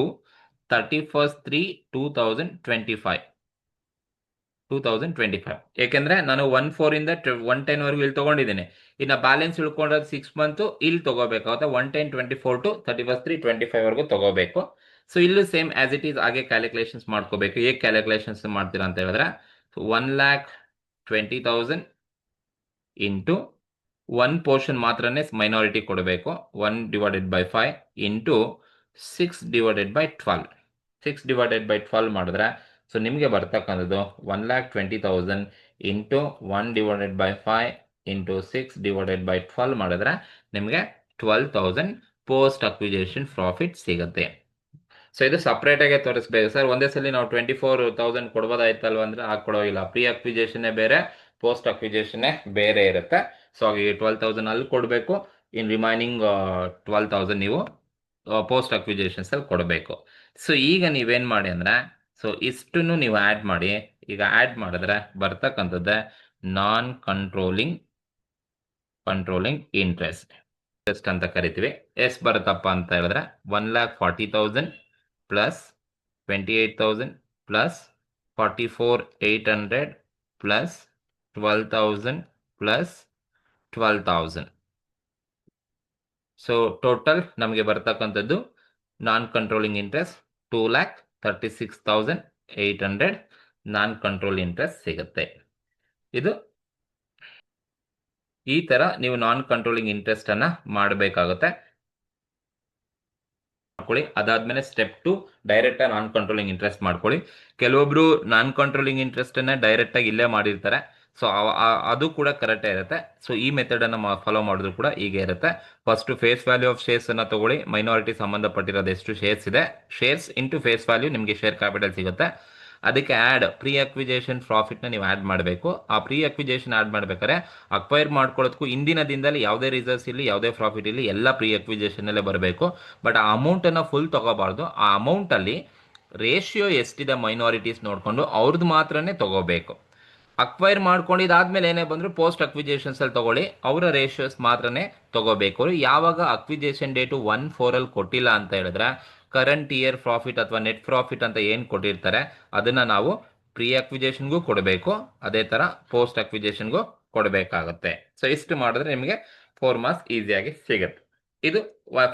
31/3/2025. ಯಾಕೆಂದ್ರೆ ನಾನು 1/4 ಇಂದ 1/10 ವರೆಗೂ ಇಲ್ಲಿ ತಗೊಂಡಿದ್ದೀನಿ. ಇನ್ನು ಬ್ಯಾಲೆನ್ಸ್ ಉಳ್ಕೊಂಡ್ರೆ 6 ಮಂತ್ ಇಲ್ಲಿ ತಗೋಬೇಕಾಗುತ್ತೆ. 1/10/24 ಟು 31/3/25 ವರೆಗೂ ತಗೋಬೇಕು. ಸೊ ಇಲ್ಲೂ ಸೇಮ್ ಆಸ್ ಇಟ್ ಈಸ್ ಹಾಗೆ ಕ್ಯಾಲ್ಕುಲೇಷನ್ಸ್ ಮಾಡ್ಕೋಬೇಕು. ಹೇಗೆ ಕ್ಯಾಲ್ಕುಲೇಷನ್ಸ್ ಮಾಡ್ತೀರಾ ಅಂತ ಹೇಳಿದ್ರೆ, 1,20,000 ಇಂಟು ಒನ್ ಪೋರ್ಷನ್ ಮಾತ್ರನೇ ಮೈನಾರಿಟಿ ಕೊಡಬೇಕು, 1/5 ಇಂಟು 6/12. 6/12 ಮಾಡಿದ್ರೆ ಸೊ ನಿಮಗೆ ಬರ್ತಕ್ಕಂಥದ್ದು 1,20,000 ಇಂಟು 1/5 ಇಂಟು 6/12 ಮಾಡಿದ್ರೆ ನಿಮಗೆ 12,000 ಪೋಸ್ಟ್ ಅಕ್ವಿಜೇಷನ್ ಪ್ರಾಫಿಟ್ ಸಿಗುತ್ತೆ. ಸೊ ಇದು ಸಪ್ರೇಟ್ ಆಗಿ ತೋರಿಸ್ಬೇಕು ಸರ್, ಒಂದೇ ಸಲ ನಾವು 24,000 ಕೊಡ್ಬೋದಾಯ್ತಲ್ವ ಅಂದ್ರೆ ಕೊಡೋಗಿಲ್ಲ. ಪ್ರೀ ಅಕ್ವಿಜೇಷನ್ನೇ ಬೇರೆ, ಪೋಸ್ಟ್ ಅಕ್ವಿಜೇಷನ್ನೇ ಬೇರೆ ಇರುತ್ತೆ. ಸೊ ಹಾಗೆ 12,000 ಅಲ್ಲಿ ಕೊಡಬೇಕು, ಇನ್ ರಿಮೈನಿಂಗ್ 12,000 ನೀವು ಪೋಸ್ಟ್ ಅಕ್ವಿಜೇಷನ್ಸ್ ಅಲ್ಲಿ ಕೊಡಬೇಕು. ಸೊ ಈಗ ನೀವೇನ್ ಮಾಡಿ ಅಂದ್ರೆ, ಸೊ ಇಷ್ಟನ್ನು ನೀವು ಆಡ್ ಮಾಡಿ. ಈಗ ಆಡ್ ಮಾಡಿದ್ರೆ ಬರ್ತಕ್ಕಂಥದ್ದೇ ನಾನ್ ಕಂಟ್ರೋಲಿಂಗ್ ಇಂಟ್ರೆಸ್ಟ್ ಅಂತ ಕರಿತೀವಿ. ಎಷ್ಟು ಬರುತ್ತಪ್ಪ ಅಂತ ಹೇಳಿದ್ರೆ 1,40,000 plus 28,000 plus 44,800 plus 12,000 plus 12,000. So total ನಮಗೆ ಬರ್ತಕ್ಕಂಥದ್ದು ನಾನ್ ಕಂಟ್ರೋಲಿಂಗ್ ಇಂಟ್ರೆಸ್ಟ್ 2,36,800 ನಾನ್ ಕಂಟ್ರೋಲ್ ಇಂಟ್ರೆಸ್ಟ್ ಸಿಗುತ್ತೆ. ಇದು ಈ ತರ ನೀವು ನಾನ್ ಕಂಟ್ರೋಲಿಂಗ್ ಇಂಟ್ರೆಸ್ಟ್ ಅನ್ನ ಮಾಡಬೇಕಾಗುತ್ತೆ. ಮಾಡ್ಕೊಳ್ಳಿ. ಅದಾದ್ಮೇಲೆ ಸ್ಟೆಪ್ 2 ಡೈರೆಕ್ಟ್ ಆಗಿ ನಾನ್ ಕಂಟ್ರೋಲಿಂಗ್ ಇಂಟ್ರೆಸ್ಟ್ ಮಾಡ್ಕೊಳ್ಳಿ. ಕೆಲವೊಬ್ರು ನಾನ್ ಕಂಟ್ರೋಲಿಂಗ್ ಇಂಟ್ರೆಸ್ಟ್ ಅನ್ನ ಡೈರೆಕ್ಟ್ ಆಗಿ ಇಲ್ಲೇ ಮಾಡಿರ್ತಾರೆ. ಸೊ ಅದು ಕೂಡ ಕರೆಕ್ಟ್ ಇರುತ್ತೆ. ಸೊ ಈ ಮೆಥಡ್ ಅನ್ನ ಫಾಲೋ ಮಾಡಿದ್ರು ಕೂಡ ಹೀಗೆ ಇರುತ್ತೆ. First phase value of shares ಅನ್ನ ತಗೊಳ್ಳಿ. ಮೈನಾರಿಟಿ ಸಂಬಂಧಪಟ್ಟಿರೋದು ಎಷ್ಟು ಶೇರ್ಸ್ ಇದೆ, ಶೇರ್ಸ್ ಇಂಟು ಫೇಸ್ ವ್ಯಾಲ್ಯೂ ನಿಮಗೆ ಶೇರ್ ಕ್ಯಾಪಿಟಲ್ ಸಿಗುತ್ತೆ. ಅದಕ್ಕೆ ಆ್ಯಡ್ ಪ್ರೀ ಅಕ್ವಿಜೇಷನ್ ಪ್ರಾಫಿಟ್ನ ನೀವು ಆ್ಯಡ್ ಮಾಡಬೇಕು. ಆ ಪ್ರೀ ಅಕ್ವಿಜೇಷನ್ ಆ್ಯಡ್ ಮಾಡ್ಬೇಕಾದ್ರೆ ಅಕ್ವೈರ್ ಮಾಡ್ಕೊಳ್ಳೋದಕ್ಕೂ ಇಂದಿನ ದಿನದಲ್ಲಿ ಯಾವುದೇ ರಿಸರ್ವ್ಸ್ ಇರಲಿ, ಯಾವುದೇ ಪ್ರಾಫಿಟ್ ಇರಲಿ, ಎಲ್ಲ ಪ್ರೀ ಅಕ್ವಿಜೇಷನಲ್ಲೇ ಬರಬೇಕು. ಬಟ್ ಆ ಅಮೌಂಟನ್ನು ಫುಲ್ ತಗೋಬಾರ್ದು. ಆ ಅಮೌಂಟಲ್ಲಿ ರೇಷಿಯೋ ಎಷ್ಟಿದೆ ಮೈನಾರಿಟೀಸ್ ನೋಡಿಕೊಂಡು ಅವ್ರದ್ದು ಮಾತ್ರನೇ ತಗೋಬೇಕು. ಅಕ್ವೈರ್ ಮಾಡ್ಕೊಂಡಿದ್ದಾದ್ಮೇಲೆ ಏನೇ ಬಂದರೂ ಪೋಸ್ಟ್ ಅಕ್ವಿಜೇಷನ್ಸ್ ಅಲ್ಲಿ ತಗೊಳ್ಳಿ, ಅವರ ರೇಷಿಯೋಸ್ ಮಾತ್ರನೇ ತಗೋಬೇಕು. ಯಾವಾಗ ಅಕ್ವಿಜೇಷನ್ ಡೇಟು 1/4 ಕೊಟ್ಟಿಲ್ಲ ಅಂತ ಹೇಳಿದ್ರೆ ಕರೆಂಟ್ ಇಯರ್ ಪ್ರಾಫಿಟ್ ಅಥವಾ ನೆಟ್ ಪ್ರಾಫಿಟ್ ಅಂತ ಏನು ಕೊಟ್ಟಿರ್ತಾರೆ ಅದನ್ನ ನಾವು ಪ್ರೀ ಅಕ್ವಿಜೇಷನ್ಗೂ ಕೊಡಬೇಕು, ಅದೇ ಥರ ಪೋಸ್ಟ್ ಅಕ್ವಿಜೇಷನ್ಗೂ ಕೊಡಬೇಕಾಗುತ್ತೆ. ಸೊ ಇಷ್ಟು ಮಾಡಿದ್ರೆ ನಿಮಗೆ 4 ಮಾರ್ಕ್ಸ್ ಈಸಿಯಾಗಿ ಸಿಗುತ್ತೆ. ಇದು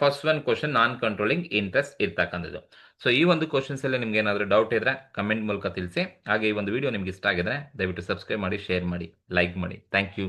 ಫಸ್ಟ್ ಒನ್ ಕ್ವಶನ್, ನಾನ್ ಕಂಟ್ರೋಲಿಂಗ್ ಇಂಟ್ರೆಸ್ಟ್ ಇರ್ತಕ್ಕಂಥದ್ದು. ಸೊ ಈ ಒಂದು ಕ್ವಶನ್ಸ್ ಅಲ್ಲಿ ನಿಮ್ಗೆ ಏನಾದರೂ ಡೌಟ್ ಇದ್ರೆ ಕಮೆಂಟ್ ಮೂಲಕ ತಿಳಿಸಿ. ಹಾಗೆ ಈ ಒಂದು ವಿಡಿಯೋ ನಿಮ್ಗೆ ಇಷ್ಟ ಆಗಿದ್ರೆ ದಯವಿಟ್ಟು ಸಬ್ಸ್ಕ್ರೈಬ್ ಮಾಡಿ, ಶೇರ್ ಮಾಡಿ, ಲೈಕ್ ಮಾಡಿ. Thank you.